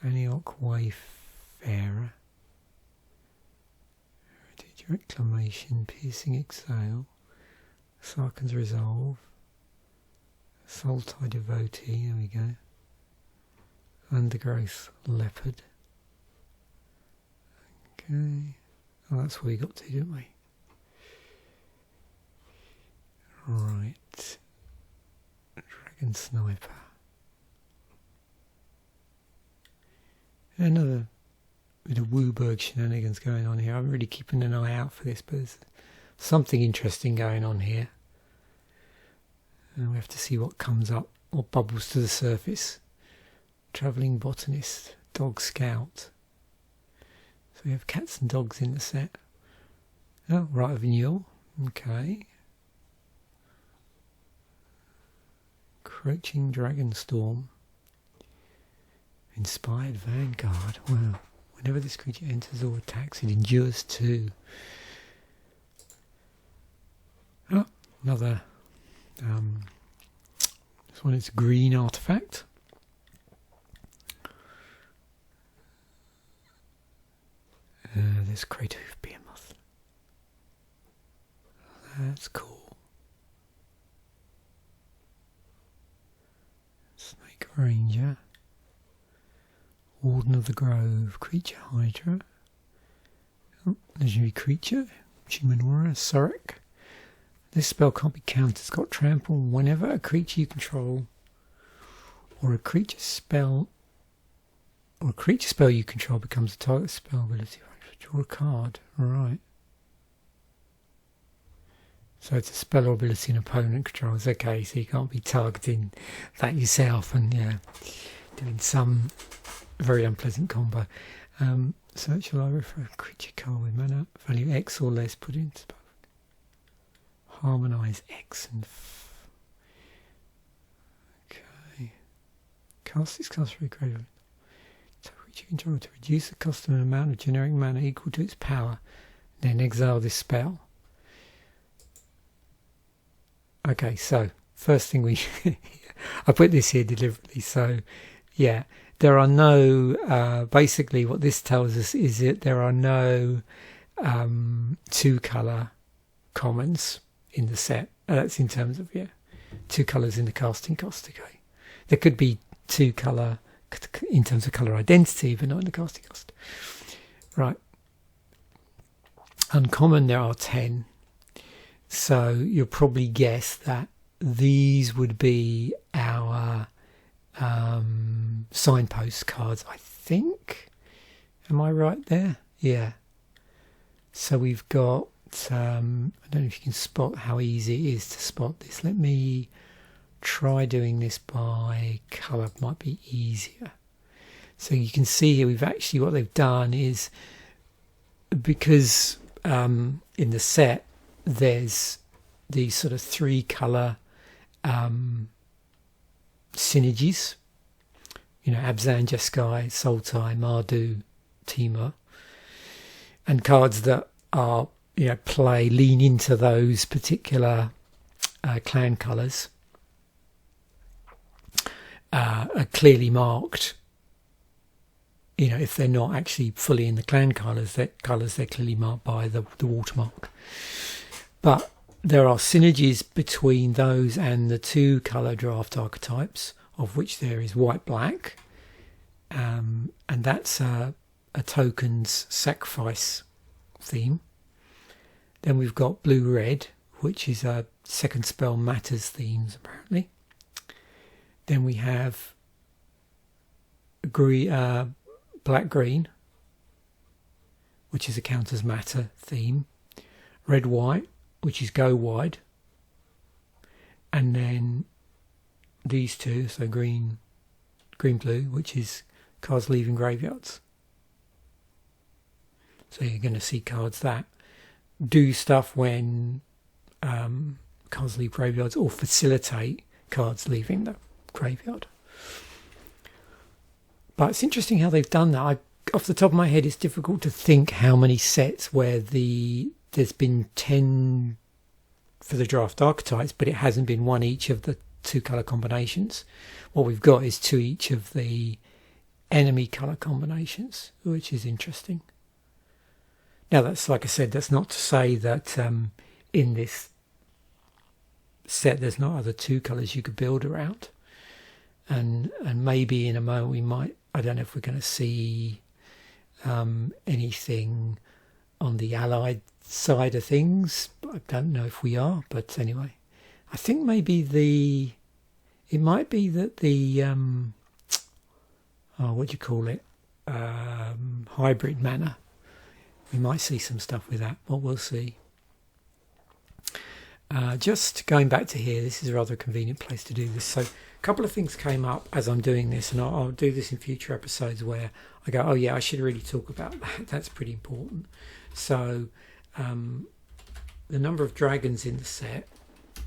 Aniok Wayfarer. Heritage Reclamation. Piercing Exhale. Sarkhan's Resolve. Sultai Devotee, there we go. Undergrowth Leopard. Okay. Oh, that's what we got to, didn't we? Right. Dragon Sniper. Another bit of Wooburg shenanigans going on here. I'm really keeping an eye out for this, but there's something interesting going on here. And we have to see what comes up, what bubbles to the surface. Travelling Botanist, Dog Scout. So we have cats and dogs in the set. Oh, Rite of Renewal. Okay. Crouching Dragonstorm. Inspired Vanguard. Wow. Whenever this creature enters or attacks, it endures 2. Oh, another. This one is green artifact. There's Crater Hoof Behemoth. That's cool. Snake Ranger. Warden of the Grove. Creature Hydra. Oh, legendary creature. Chimanora. Surek. This spell can't be countered. It's got trample whenever a creature you control or a creature spell you control becomes a target spell ability. Draw a card. Right. So it's a spell or ability an opponent controls. Okay, so you can't be targeting that yourself and doing some very unpleasant combo. Search your library for a creature card with mana value X or less. Put in spell. Harmonise X and okay. Cast this card for a grave. So creature control to reduce the cost of an amount of generic mana equal to its power. Then exile this spell. Okay, so first thing I put this here deliberately. So yeah, there are no. Basically, what this tells us is that there are no 2-colour commons in the set. That's in terms of 2 colours in the casting cost. Okay, there could be 2 colour in terms of colour identity, but not in the casting cost. Right. Uncommon, there are 10. So you'll probably guess that these would be our signpost cards, I think. Am I right there? Yeah. So we've got, I don't know if you can spot how easy it is to spot this. Let me try doing this by colour, might be easier. So you can see here, we've actually, what they've done is, because in the set there's these sort of 3 colour synergies, you know, Abzan, Jeskai, Sultai, Mardu, Timur, and cards that are, you know, lean into those particular clan colours are clearly marked. You know, if they're not actually fully in the clan colours, they're clearly marked by the watermark. But there are synergies between those and the 2 colour draft archetypes, of which there is white-black, and that's a tokens sacrifice theme. Then we've got blue-red, which is a second spell matters themes, apparently. Then we have black-green, which is a counters matter theme. Red-white, which is go wide. And then these 2, so green-blue, which is cards leaving graveyards. So you're going to see cards that do stuff when cards leave graveyards, or facilitate cards leaving the graveyard. But it's interesting how they've done that. Off the top of my head, it's difficult to think how many sets where there's been 10 for the draft archetypes, but it hasn't been 1 each of the 2 colour combinations. What we've got is 2 each of the enemy colour combinations, which is interesting. Now, that's, like I said, that's not to say that in this set there's not other 2 colours you could build around. And maybe in a moment we might, I don't know if we're going to see anything on the allied side of things. I don't know if we are, but anyway, I think maybe it might be that the what do you call it, hybrid mana, we might see some stuff with that, but we'll see. Just going back to here, this is a rather convenient place to do this. So a couple of things came up as I'm doing this, and I'll do this in future episodes where I go, oh yeah, I should really talk about that. That's pretty important. So the number of dragons in the set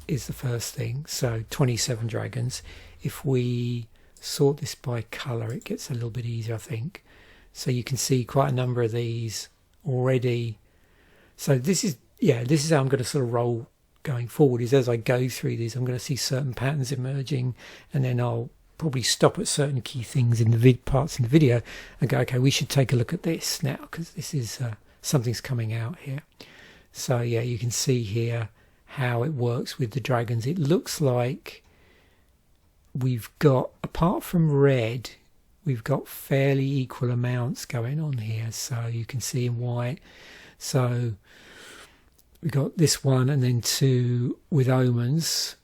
is the first thing. So 27 dragons. If we sort this by colour, it gets a little bit easier, I think. So you can see quite a number of these already. So this is how I'm going to sort of roll going forward, is as I go through these, I'm going to see certain patterns emerging, and then I'll probably stop at certain key things in the parts in the video and go, okay, we should take a look at this now, because this is something's coming out here. So yeah, you can see here how it works with the dragons. It looks like we've got, apart from red, we've got fairly equal amounts going on here. So you can see in white, so we got this one, and then 2 with omens,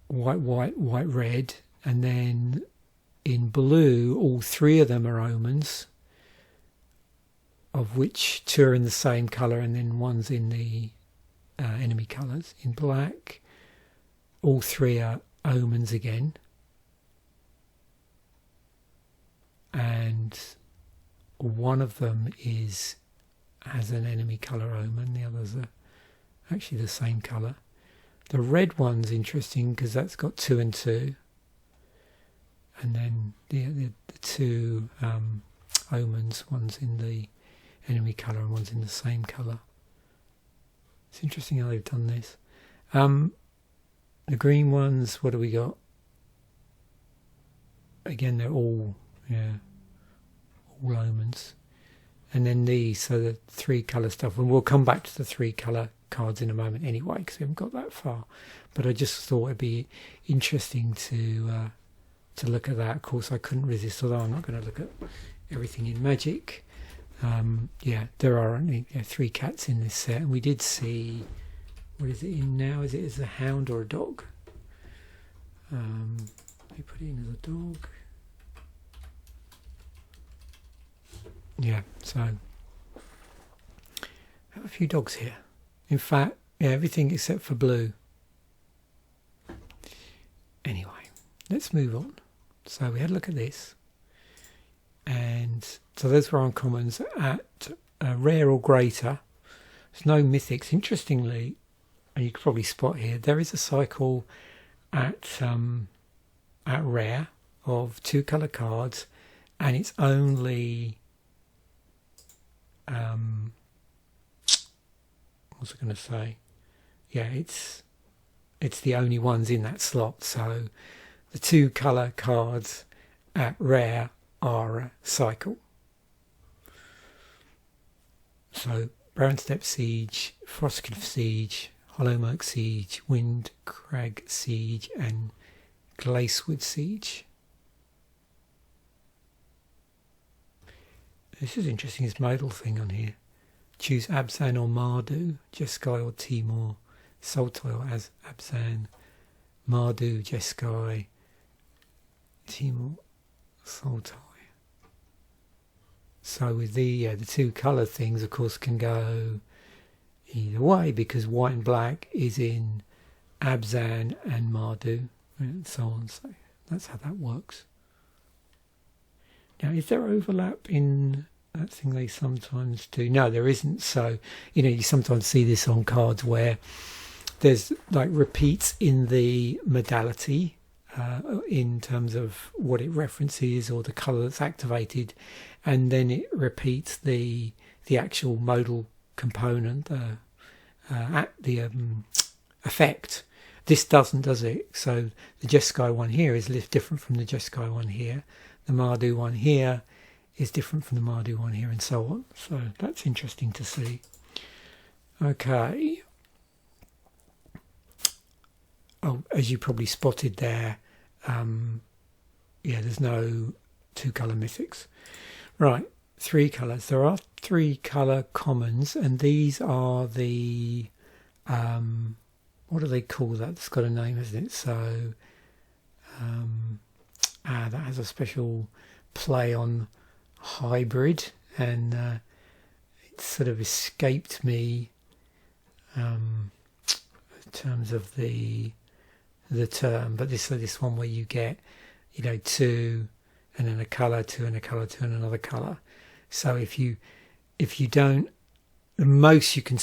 white, red, and then in blue, all 3 of them are omens, of which 2 are in the same colour, and then 1's in the enemy colours. In black, all 3 are omens again, and one of them has an enemy colour omen, the others are actually the same colour. The red one's interesting because that's got 2 and 2, and then the 2 omens, one's in the enemy colour and one's in the same colour. It's interesting how they've done this. The green ones, what do we got? Again, they're all omens. and then these, so the 3 colour stuff, and we'll come back to the 3 colour cards in a moment anyway, because we haven't got that far. But I just thought it'd be interesting to look at that. Of course, I couldn't resist, although I'm not going to look at everything in Magic. Yeah, there are only 3 cats in this set, and we did see, what is it in now? Is it as a hound or a dog? Let me put it in as a dog. Yeah, so I have a few dogs here. In fact, yeah, everything except for blue. Anyway, let's move on. So we had a look at this, and so those were uncommons at rare or greater. There's no mythics. Interestingly, and you can probably spot here, there is a cycle at rare of 2 colour cards, and it's only what's I going to say? Yeah, it's the only ones in that slot. So the 2 colour cards at rare are a cycle. So Brownstep Siege, Frostcliff Siege, Hollowmurk Siege, Windcrag Siege, and Glacewood Siege. This is interesting, this modal thing on here. Choose Abzan or Mardu, Jeskai or Timor, Sultai as Abzan, Mardu, Jeskai, Timor, Sultai. So with the 2 colour things, of course, can go either way, because white and black is in Abzan and Mardu, and so on. So that's how that works. Now, is there overlap in that thing they sometimes do? No, there isn't. So, you sometimes see this on cards where there's like repeats in the modality in terms of what it references or the colour that's activated, and then it repeats the actual modal component, the effect. This doesn't, does it? So the Jeskai one here is different from the Jeskai one here. The Mardu one here is different from the Mardu one here, and so on. So that's interesting to see. Okay. Oh, as you probably spotted there, yeah, there's no 2 colour mythics. Right, 3 colours. There are 3 colour commons, and these are the what do they call that? It's got a name, hasn't it? So that has a special play on hybrid, and it sort of escaped me in terms of the term, but this one where you get 2 and then a colour, 2 and a colour, 2 and another colour. So if you don't, the most you can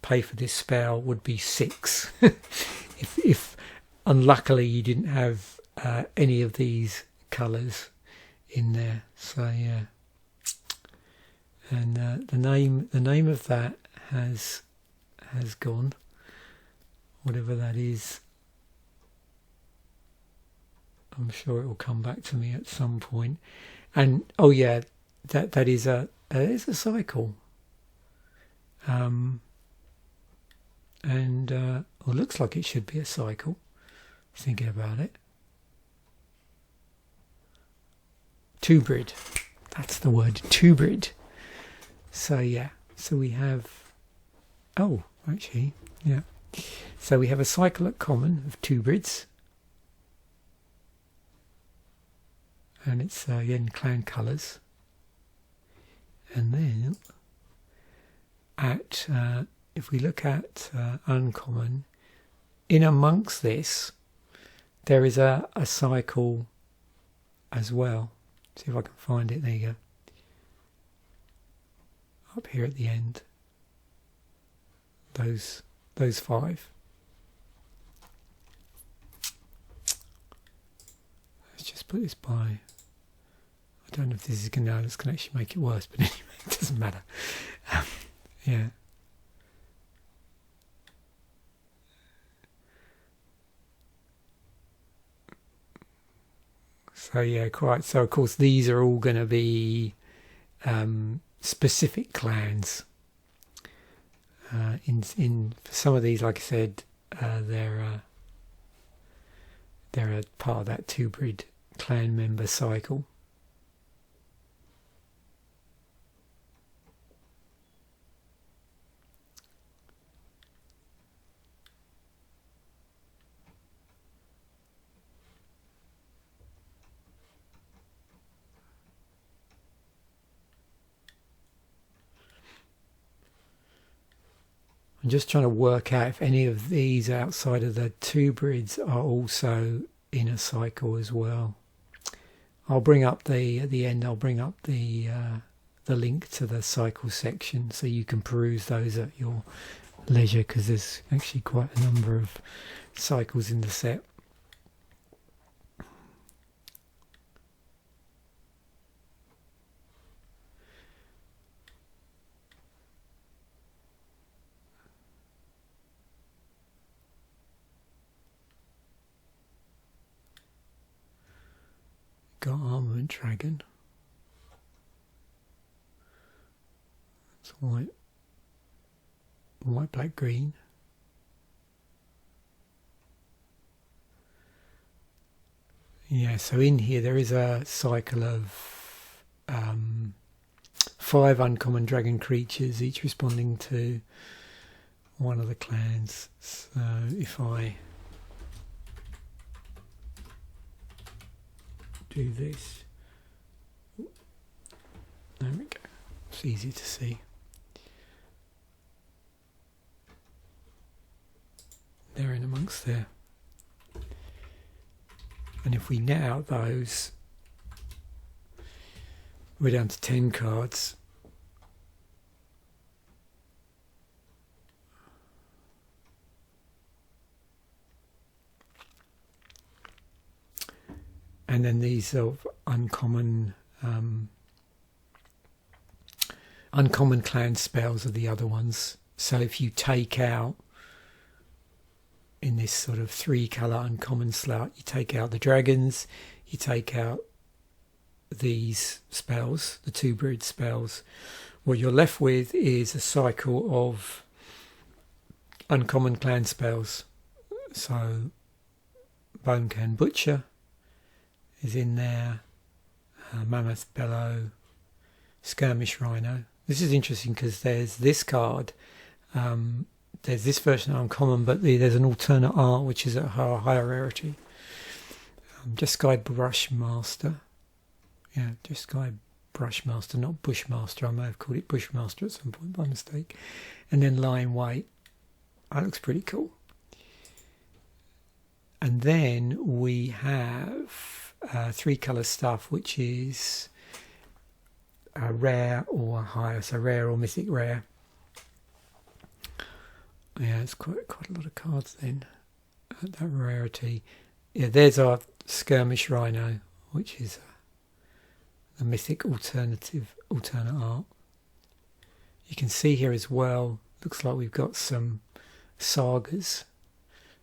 pay for this spell would be 6. if unluckily you didn't have any of these colours in there. So yeah, and the name of that has gone, whatever that is. I'm sure it will come back to me at some point. And oh yeah, that is a cycle. And well, it looks like it should be a cycle, thinking about it. Two-brid, that's the word, two-brid. So yeah, so we have, oh, actually, yeah. So we have a cycle at common of 2 brids. And it's Yen Clan colours. And then at if we look at uncommon, in amongst this there is a cycle as well. See if I can find it. There you go. Up here at the end. Those 5. Let's just put this by. I don't know if this is going to actually make it worse, but anyway, it doesn't matter. Yeah. So yeah, quite. So of course these are all going to be specific clans. In some of these, like I said, they're a part of that two-breed clan member cycle. I'm just trying to work out if any of these outside of the two breeds are also in a cycle as well. I'll bring up at the end I'll bring up the link to the cycle section so you can peruse those at your leisure, because there's actually quite a number of cycles in the set. Got Armament Dragon. It's white, black, green. Yeah, so in here there is a cycle of 5 uncommon dragon creatures, each responding to one of the clans. So if I do this, there we go, it's easy to see. They're in amongst there. And if we net out those, we're down to 10 cards. And then these are uncommon clan spells are the other ones. So if you take out, in this sort of 3-colour uncommon slot, you take out the dragons, you take out these spells, the two-breed spells, what you're left with is a cycle of uncommon clan spells. So Bonecan Butcher is in there, Mammoth Bellow, Skirmish Rhino. This is interesting because there's this card, there's this version of uncommon, but there's an alternate art which is at higher rarity. Jeskai Brushmaster. Yeah, Jeskai Brushmaster, not Bushmaster. I may have called it Bushmaster at some point by mistake. And then Lion White. That looks pretty cool. And then we have 3-colour stuff, which is rare or higher, so rare or mythic rare. Yeah, it's quite a lot of cards then at that rarity. Yeah, there's our Skirmish Rhino, which is a mythic alternate art. You can see here as well, looks like we've got some sagas.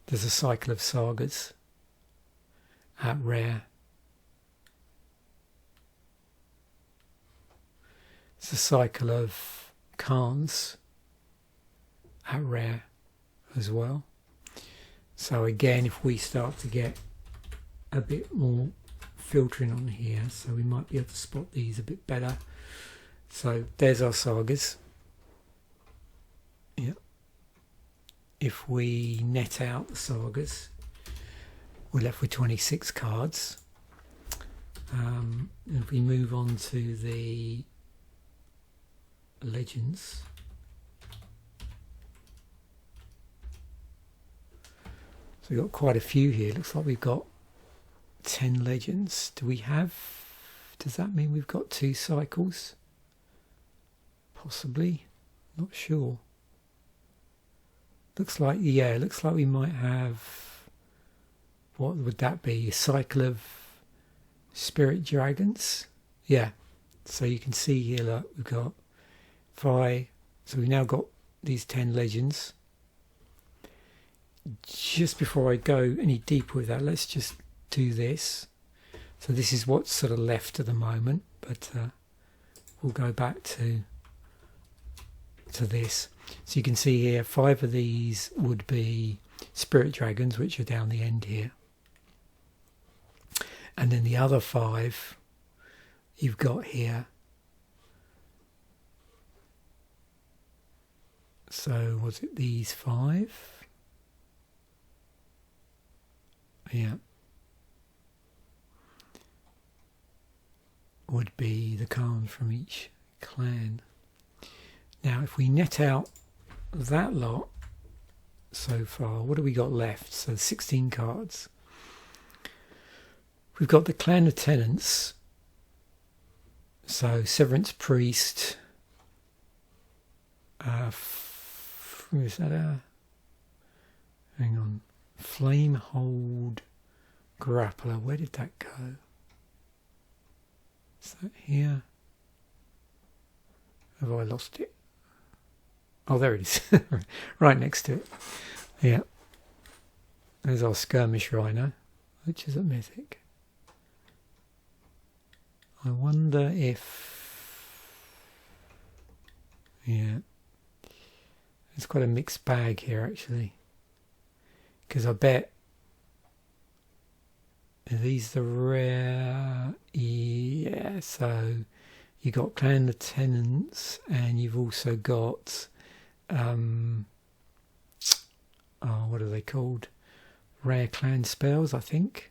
There's a cycle of sagas at rare. It's a cycle of Khans at rare as well. So again, if we start to get a bit more filtering on here, so we might be able to spot these a bit better. So there's our sagas. Yeah. If we net out the sagas, we're left with 26 cards. If we move on to the legends, so we've got quite a few here. Looks like we've got 10 legends. Does that mean we've got 2 cycles? Possibly, not sure. Looks like we might have, what would that be? A cycle of spirit dragons? Yeah. So you can see here, look, we've got 5. So we've now got these 10 legends. Just before I go any deeper with that, let's just do this. So this is what's sort of left at the moment, but we'll go back to to this. So you can see here 5 of these would be spirit dragons, which are down the end here, and then the other 5 you've got here. So was it these 5? Yeah. Would be the cards from each clan. Now if we net out that lot so far, what have we got left? So 16 cards. We've got the Clan of Tenants, so Severance Priest, is that hang on, Flamehold Grappler, where did that go? Is that here? Have I lost it? Oh, there it is. Right next to it. Yeah. There's our Skirmish Rhino, which is a mythic. I wonder if... Yeah. It's quite a mixed bag here, actually. Because I bet... Are these the rare? Yeah, so... You got Clan of Tenants, and you've also got... oh, what are they called? Rare clan spells, I think.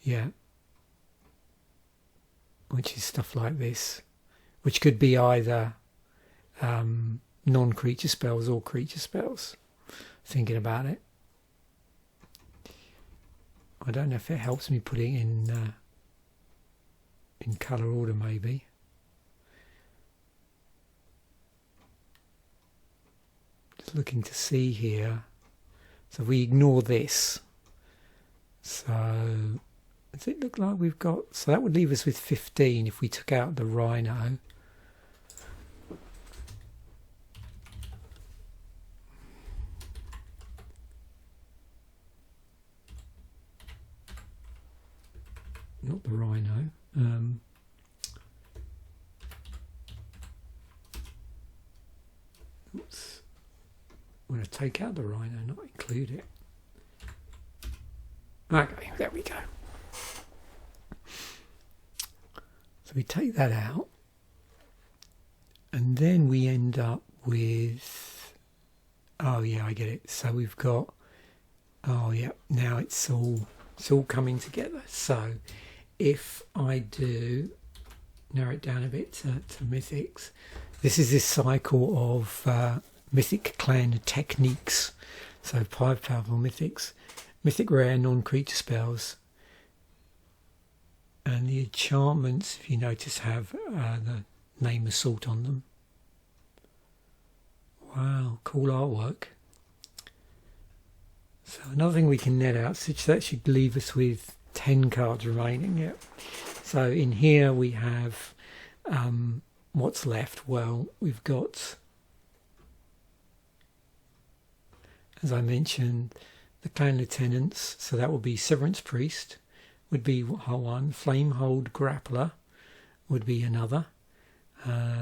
Yeah. Which is stuff like this, which could be either non-creature spells or creature spells. Thinking about it, I don't know if it helps me put it in colour order, maybe. Just looking to see here. So if we ignore this, so does it look like we've got... So that would leave us with 15 if we took out the Rhino. Not the Rhino. Oops. I'm going to take out the Rhino, not include it. Okay, there we go. So we take that out, and then we end up with... Oh yeah, I get it. So we've got... Oh yeah, now it's all coming together. So if I do narrow it down a bit to mythics, this is this cycle of mythic clan techniques. So 5 powerful mythics, mythic rare non-creature spells, and the enchantments, if you notice, have the name Assault on them. Wow, cool artwork. So another thing we can net out, so that should leave us with 10 cards remaining. Yeah. So in here we have what's left. Well, we've got, as I mentioned, the Clan Lieutenants. So that would be Severance Priest, would be one. Flamehold Grappler would be another.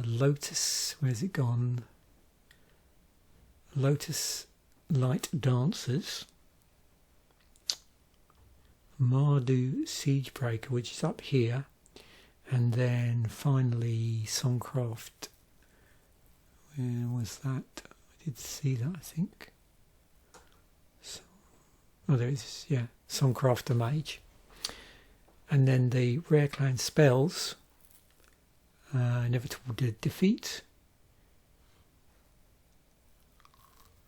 Lotus, where's it gone? Lotus Light Dancers. Mardu Siegebreaker, which is up here, and then finally Songcraft. Where was that? I did see that, I think. So, oh, there it is. Yeah, Songcrafter Mage, and then the rare clan spells. Inevitable Defeat.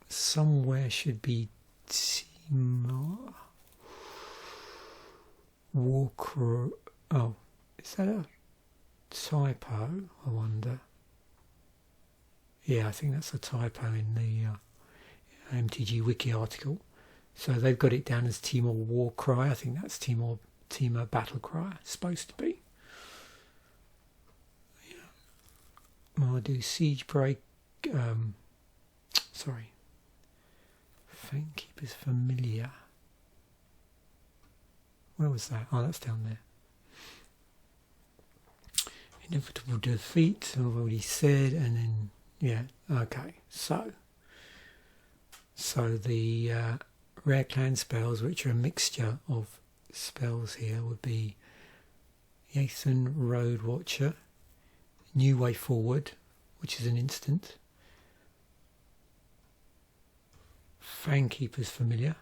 Somewhere should be Timor. Walker. Oh, is that a typo? I wonder. Yeah, I think that's a typo in the MTG Wiki article. So they've got it down as Timor Warcry. I think that's Timor Battle Cry. It's supposed to be. Yeah. Mardu Siegebreak. Sorry. Fanekeeper's Familiar. Where was that? Oh, that's down there. Inevitable Defeat, I've already said, and then Yeah, okay. So the rare clan spells, which are a mixture of spells here, would be Yathan Road Watcher, New Way Forward, which is an instant, Fangkeeper's Familiar,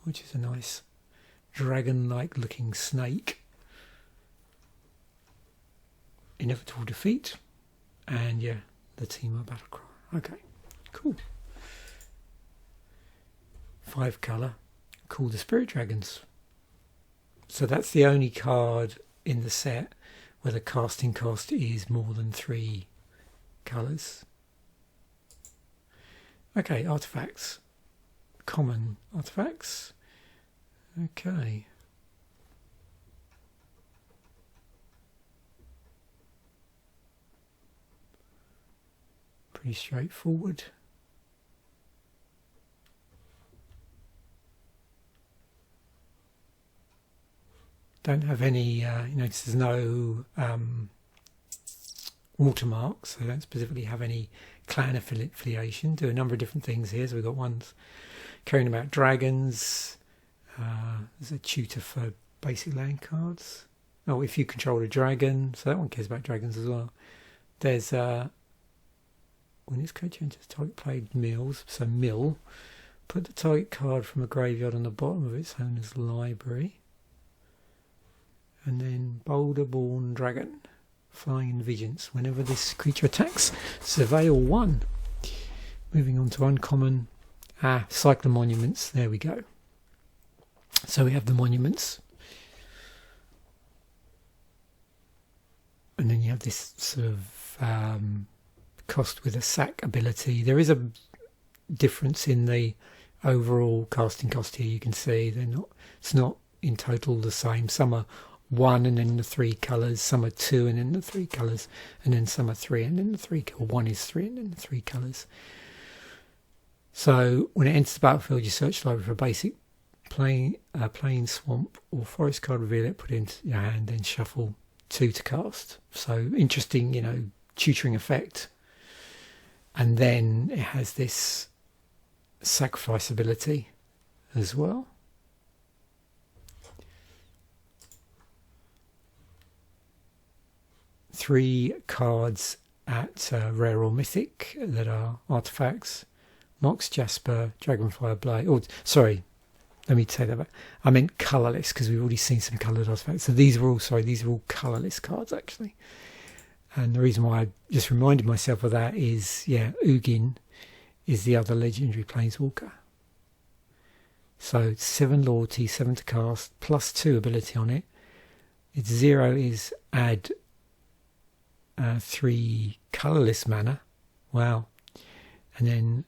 which is a nice dragon-like looking snake, Inevitable Defeat, and yeah, the Teemo Battle Cry. Okay, cool. 5 colour, Call the Spirit Dragons. So that's the only card in the set where the casting cost is more than 3 colours. Okay, artefacts. Common artefacts. Okay. Pretty straightforward. Don't have any, you notice there's no watermarks, so I don't specifically have any clan affiliation. Do a number of different things here. So we've got ones caring about dragons. There's a tutor for basic land cards. Oh, if you control a dragon, so that one cares about dragons as well. There's when it's code changes target played mills, so mill. Put the target card from a graveyard on the bottom of its owner's library. And then Boulder-born Dragon, Flying in Visions. Whenever this creature attacks, surveil 1. Moving on to uncommon. Cycler Monuments. There we go. So we have the monuments. And then you have this sort of cost with a sack ability. There is a difference in the overall casting cost here. You can see it's not in total the same. Some are 1 and then the 3 colours, some are 2 and then the 3 colours, and then some are 3 and then the 3, or 1 is 3 and then the 3 colours. So when it enters the battlefield, you search the library for a basic plain, swamp or forest card, reveal it, put it into your hand, then shuffle 2 to cast. So interesting, tutoring effect. And then it has this sacrifice ability as well. Three cards at rare or mythic that are artifacts. Mox, Jasper, Dragonfire Blade. Oh, sorry, let me take that back. I meant colourless because we've already seen some coloured artifacts. So these are all colourless cards actually. And the reason why I just reminded myself of that is, Ugin is the other legendary planeswalker. So 7 loyalty, 7 to cast, +2 ability on it. Its 0 is add 3 colourless mana. Wow. And then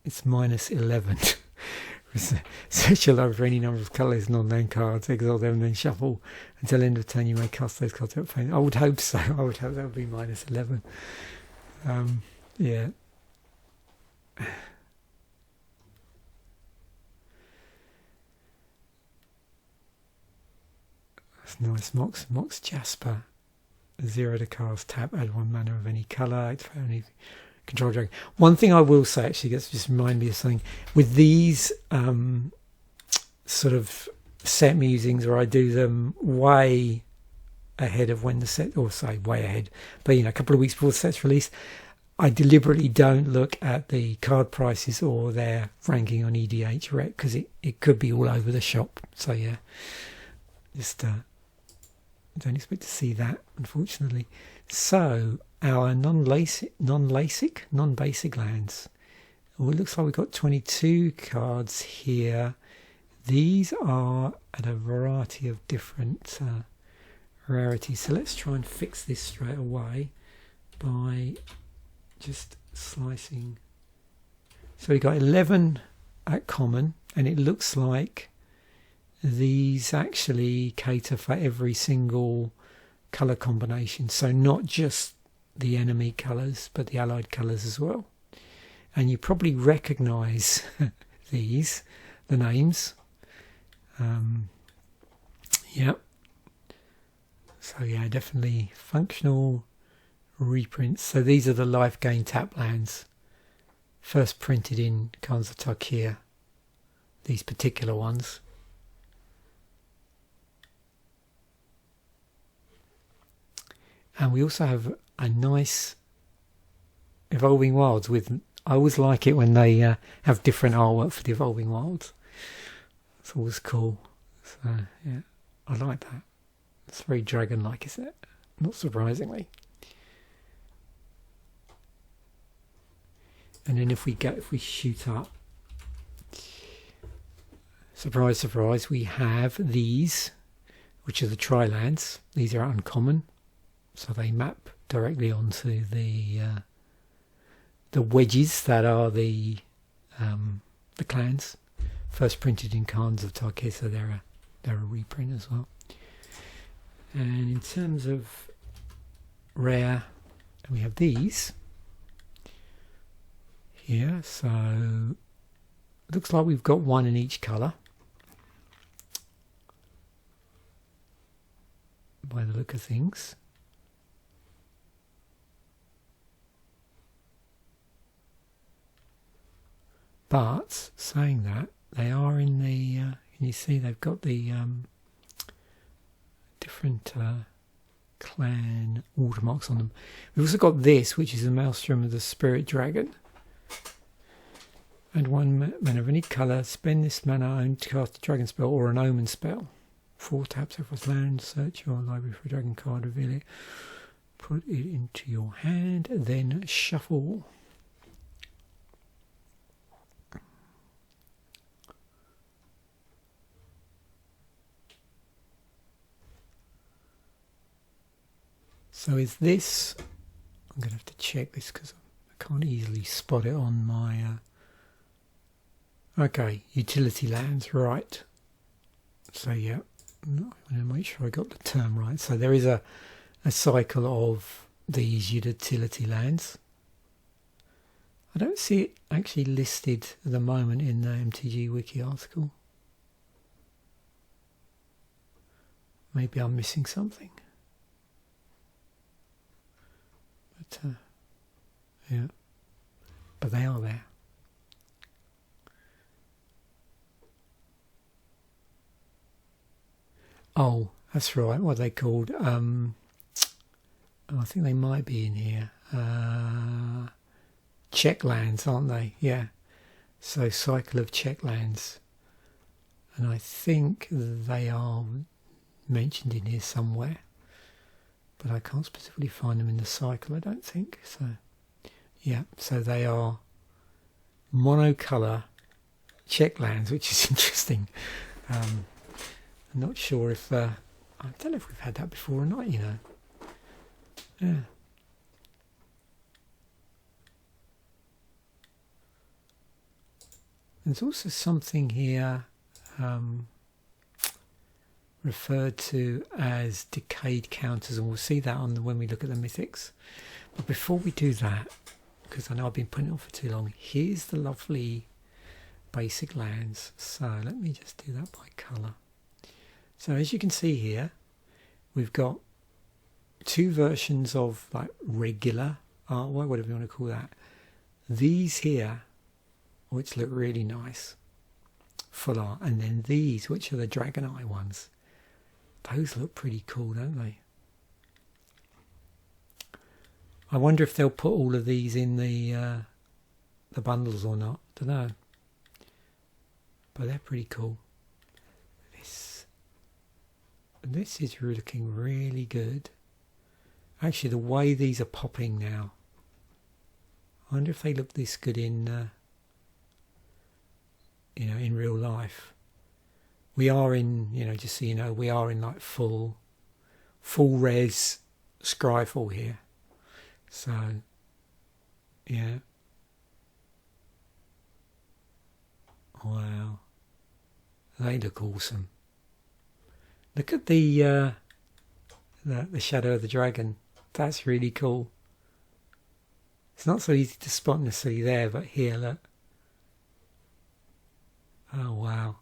it's -11. Search your library for any number of colourless non-land cards, exile them, and then shuffle. Until end of turn, you may cast those cards out. I would hope so. I would hope that would be -11. Yeah. That's nice. Mox Jasper. 0 to cast, tap, add 1 mana of any colour, activate only control dragon. One thing I will say, actually, that's just remind me of something. With these sort of set musings, where I do them way ahead of when the set, or say way ahead, but a couple of weeks before the set's released, I deliberately don't look at the card prices or their ranking on EDH Rec, because it could be all over the shop. So yeah, just don't expect to see that, unfortunately. So our non-basic lands. Well, it looks like we've got 22 cards here. These are at a variety of different rarities. So let's try and fix this straight away by just slicing. So we got 11 at common, and it looks like these actually cater for every single colour combination. So not just the enemy colours, but the allied colours as well. And you probably recognise the names. Yep. So yeah, definitely functional, reprints. So these are the life gain tap lands, first printed in Khans of Tarkir, these particular ones. And we also have a nice Evolving Wilds with, I always like it when they have different artwork for the Evolving Wilds. It's always cool. So yeah, I like that. It's very dragon-like, isn't it? Not surprisingly. And then if we shoot up, surprise, surprise, we have these, which are the tri-lands. These are uncommon, so they map directly onto the wedges that are the clans. First printed in Khans of Tarkir, so they're a reprint as well. And in terms of rare, we have these here. So it looks like we've got one in each colour, by the look of things. But saying that, they are in the can you see they've got the different clan watermarks on them. We've also got this, which is a Maelstrom of the Spirit Dragon. And one mana of any colour, spend this mana owned to cast a dragon spell or an omen spell. 4 taps, everyone's land, search your library for a dragon card, reveal it, put it into your hand, then shuffle. So is this, I'm going to have to check this because I can't easily spot it on my, okay, utility lands, right. So yeah, I'm going to make sure I got the term right. So there is a cycle of these utility lands. I don't see it actually listed at the moment in the MTG Wiki article. Maybe I'm missing something. But yeah, but they are there. Oh, that's right. What are they called? Oh, I think they might be in here. Check lands, aren't they? Yeah. So cycle of check lands, and I think they are mentioned in here somewhere. But I can't specifically find them in the cycle, I don't think. So, yeah, so they are monocolour check lands, which is interesting. I'm not sure if, I don't know if we've had that before or not, you know. Yeah. There's also something here referred to as decayed counters, and we'll see that on when we look at the mythics. But before we do that, because I know I've been putting it on for too long, here's the lovely basic lands. So let me just do that by colour. So as you can see here, we've got 2 versions of like regular artwork, whatever you want to call that. These here, which look really nice, full art, and then these, which are the Dragon Eye ones. Those look pretty cool, don't they? I wonder if they'll put all of these in the bundles or not. Don't know. But they're pretty cool. This is looking really good. Actually, the way these are popping now. I wonder if they look this good in, you know, in real life. We are in, you know, just so you know, we are in like full res Scryfall here. So, yeah. Wow. They look awesome. Look at the shadow of the dragon. That's really cool. It's not so easy to spot necessarily there, but here, look. Oh, wow.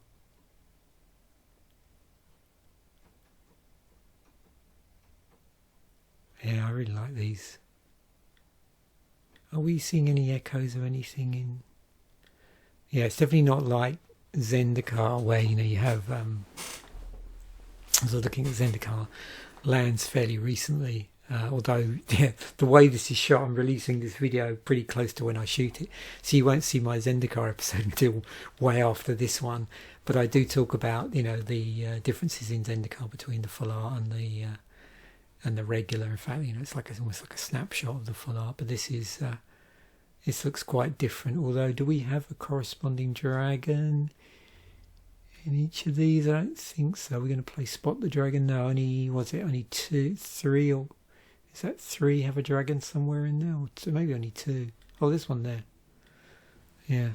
Yeah, I really like these. Are we seeing any echoes of anything in? Yeah, it's definitely not like Zendikar, where you have. I was looking at Zendikar lands fairly recently. Although, yeah, the way this is shot, I'm releasing this video pretty close to when I shoot it, so you won't see my Zendikar episode until way after this one. But I do talk about, the differences in Zendikar between the full art and the regular. In fact, it's almost like a snapshot of the full art. But this looks quite different. Although, do we have a corresponding dragon in each of these? I don't think so. We're going to play Spot the Dragon. No, only 2, 3, or is that 3 have a dragon somewhere in there? Or maybe only 2. Oh, there's one there. Yeah.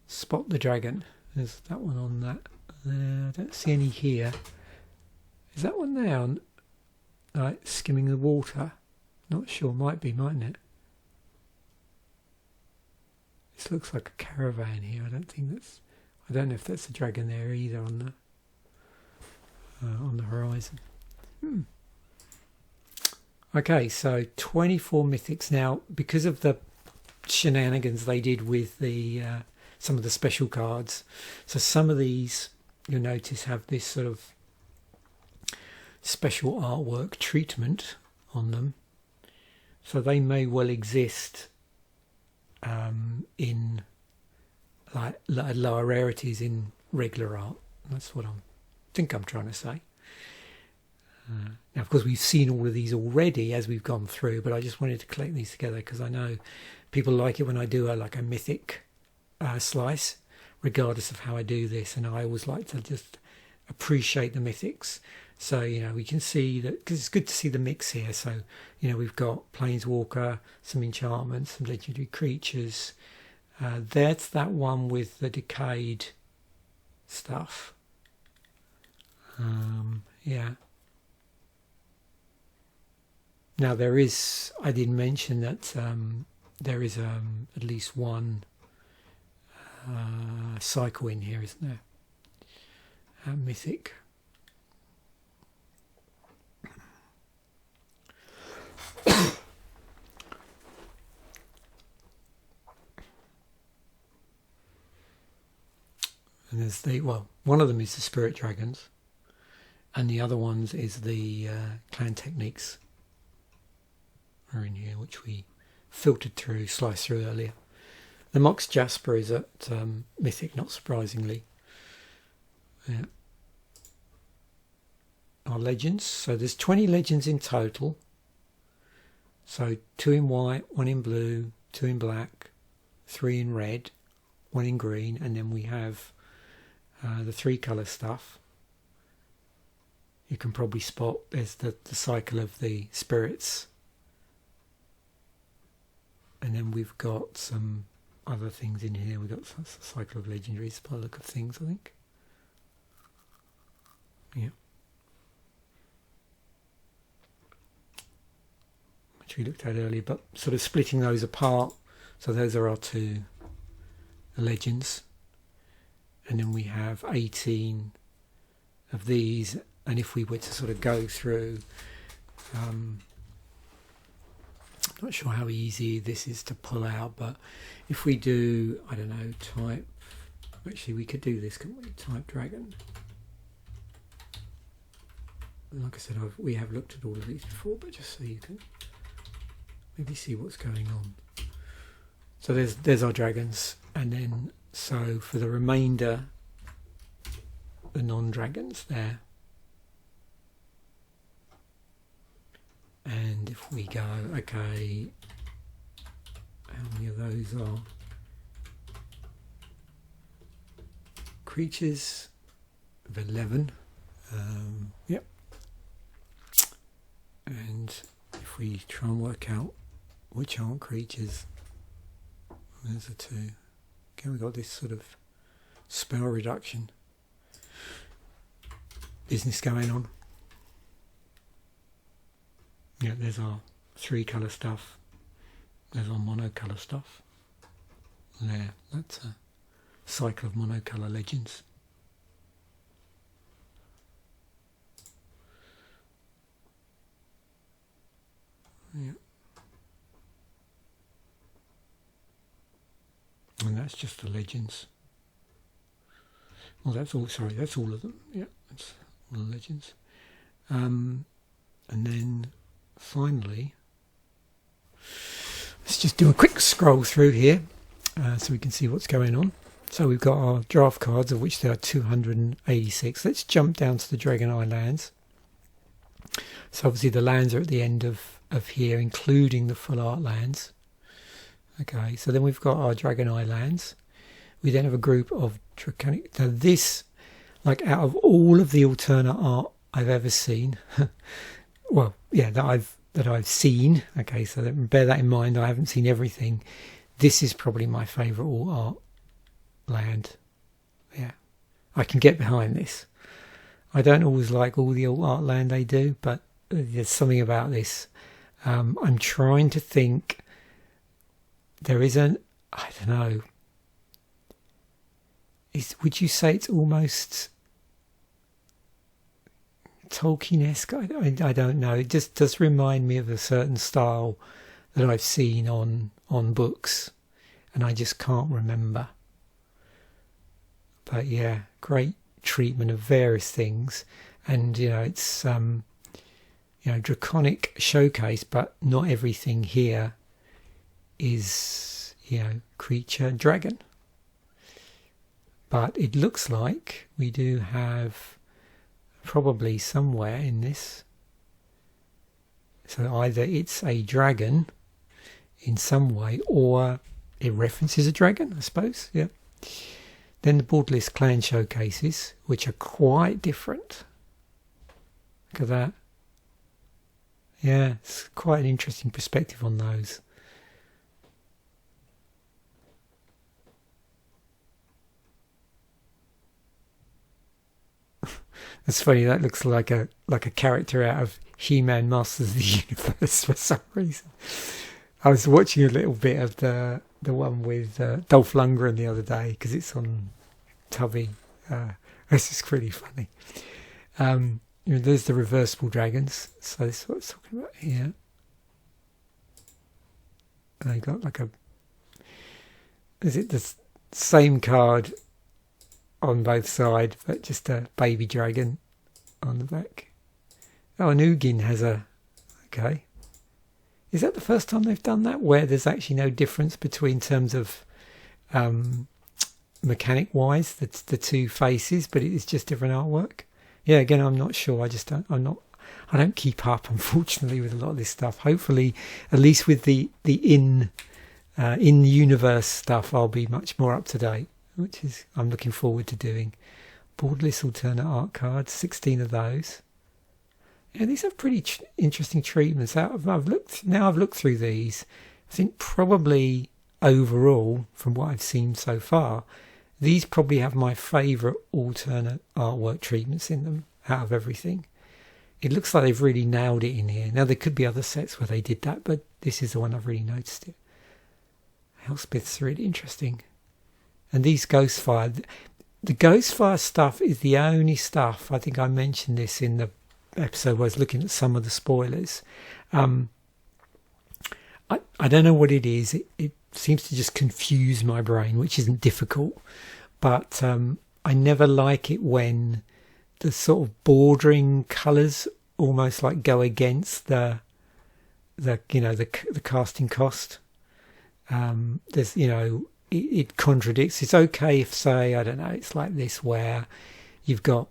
Spot the Dragon. There's that one on that. I don't see any here. Is that one there? Right, skimming the water. Not sure. Might be, mightn't it? This looks like a caravan here. I don't know if that's a dragon there either on the horizon. Okay, so 24 mythics now, because of the shenanigans they did with the some of the special cards. So some of these, you'll notice, have this sort of special artwork treatment on them. So they may well exist in like lower rarities in regular art. That's what I think I'm trying to say. Now, of course, we've seen all of these already as we've gone through, but I just wanted to collect these together because I know people like it when I do a mythic slice, regardless of how I do this, and I always like to just appreciate the mythics. So, we can see that, because it's good to see the mix here. So, we've got Planeswalker, some enchantments, some legendary creatures. That's that one with the decayed stuff. Yeah. Now I did mention that there is at least one cycle in here, isn't there? Mythic. And there's one of them is the Spirit Dragons, and the other ones is the Clan Techniques are in here, which we sliced through earlier. The Mox Jasper is at Mythic, not surprisingly. Yeah. Our legends. So there's 20 legends in total. So 2 in white, 1 in blue, 2 in black, 3 in red, 1 in green, and then we have the 3 colour stuff. You can probably spot there's the cycle of the spirits. And then we've got some other things in here. We've got the cycle of legendaries by the look of things, I think. Yeah. Which we looked at earlier, but sort of splitting those apart. So those are our 2 legends. And then we have 18 of these. And if we were to sort of go through, I'm not sure how easy this is to pull out, but if we do, I don't know, type, actually we could do this, couldn't we? Type dragon. Like I said, we have looked at all of these before, but just so you can maybe see what's going on. So there's our dragons, and then so for the remainder, the non-dragons there. And if we go, okay, how many of those are creatures? Of 11. Yep. And if we try and work out which aren't creatures, there's the 2. Okay, we've got this sort of spell reduction business going on. Yeah, there's our 3 colour stuff. There's our monocolour stuff. There, that's a cycle of monocolour legends. Yeah. that's just the legends. Well, that's all. Sorry, that's all of them. Yeah, that's all the legends. And then finally, let's just do a quick scroll through here so we can see what's going on. So we've got our draft cards, of which there are 286. Let's jump down to the Dragon Eye lands. So obviously the lands are at the end of here, including the full art lands. Okay, so then we've got our Dragon Eye lands. We then have a group of Draconic. Now this, like out of all of the alternate art I've ever seen, well, yeah, that I've seen. Okay, so bear that in mind. I haven't seen everything. This is probably my favourite alt art land. Yeah, I can get behind this. I don't always like all the alt art land they do, but there's something about this. I'm trying to think. There isn't. I don't know. Would you say it's almost Tolkien-esque? I don't know. It just does remind me of a certain style that I've seen on books, and I just can't remember. But yeah, great treatment of various things, and it's draconic showcase, but not everything here is creature dragon. But it looks like we do have probably somewhere in this. So either it's a dragon in some way, or it references a dragon, I suppose. Yeah. Then the Borderless clan showcases, which are quite different. Look at that. Yeah, it's quite an interesting perspective on those. It's funny, that looks like a character out of He-Man Masters of the Universe for some reason. I was watching a little bit of the one with Dolph Lundgren the other day because it's on Tubby. It's just pretty funny. There's the reversible dragons. So this is what it's talking about here. And they got like is it the same card on both sides, but just a baby dragon on the back. Oh, and Ugin has okay. Is that the first time they've done that, where there's actually no difference between terms of mechanic-wise, the two faces, but it is just different artwork? Yeah, again, I'm not sure. I don't keep up, unfortunately, with a lot of this stuff. Hopefully, at least with the in-universe stuff, I'll be much more up to date, which is I'm looking forward to doing. Borderless alternate art cards, 16 of those. Yeah, these have pretty interesting treatments. I've looked through these. I think probably overall, from what I've seen so far, these probably have my favourite alternate artwork treatments in them out of everything. It looks like they've really nailed it in here. Now, there could be other sets where they did that, but this is the one I've really noticed it. Elspeth's really interesting. And these Ghostfire, the Ghostfire stuff is the only stuff, I think I mentioned this in the episode where I was looking at some of the spoilers. I don't know what it is. It seems to just confuse my brain, which isn't difficult. But I never like it when the sort of bordering colours almost like go against the casting cost. There's it contradicts. It's okay if, say, I don't know, it's like this where you've got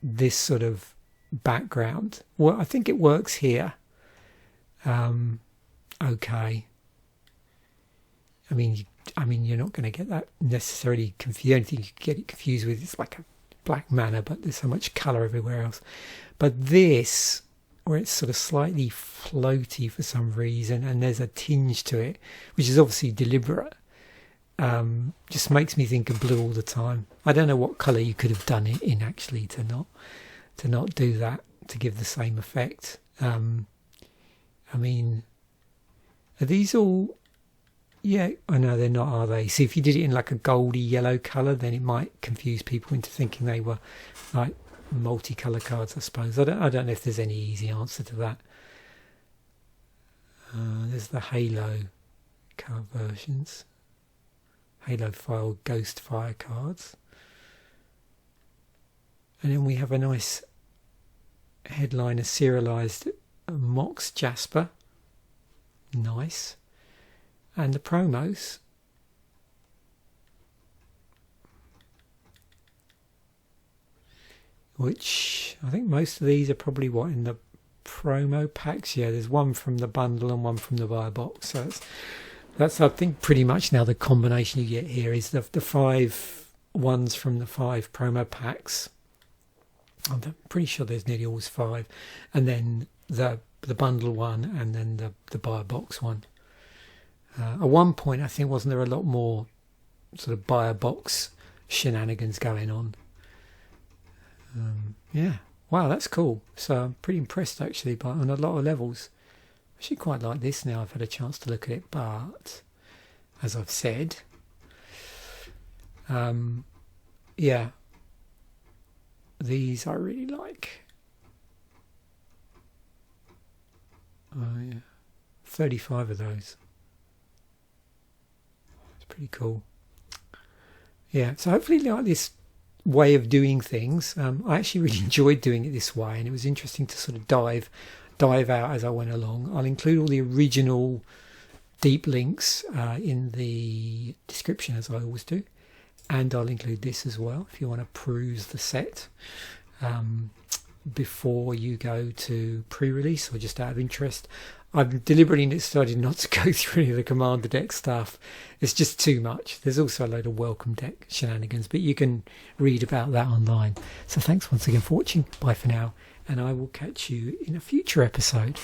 this sort of background. Well, I think it works here. Okay. I mean, you're not going to get that necessarily confused. The only thing you can get it confused with is like a black mana, but there's so much colour everywhere else. But this, where it's sort of slightly floaty for some reason, and there's a tinge to it, which is obviously deliberate, just makes me think of blue all the time. I don't know what colour you could have done it in actually to not do that, to give the same effect. I mean, are these all? Yeah, I know they're not, are they? See, if you did it in like a goldy yellow colour, then it might confuse people into thinking they were like multicolour cards, I suppose. I don't know if there's any easy answer to that. There's the halo card versions. Halo File Ghost Fire cards. And then we have a nice headliner serialized Mox Jasper. Nice. And the promos. Which I think most of these are probably what in the promo packs. Yeah, there's one from the bundle and one from the buy box. So that's I think pretty much now the combination you get here is the 5 ones from the 5 promo packs. I'm pretty sure there's nearly always 5, and then the bundle one, and then the buy box one. At one point, I think wasn't there a lot more sort of buy a box shenanigans going on. Yeah, wow, that's cool. So I'm pretty impressed actually, but on a lot of levels. I actually quite like this now I've had a chance to look at it, but as I've said, yeah, these I really like. Oh yeah, 35 of those. It's pretty cool. Yeah, so hopefully you like this way of doing things. I actually really enjoyed doing it this way, and it was interesting to sort of dive out as I went along. I'll include all the original deep links in the description, as I always do, and I'll include this as well if you want to peruse the set before you go to pre-release or just out of interest. I've deliberately decided not to go through any of the Commander deck stuff. It's just too much. There's also a load of welcome deck shenanigans, but you can read about that online. So thanks once again for watching. Bye for now, and I will catch you in a future episode.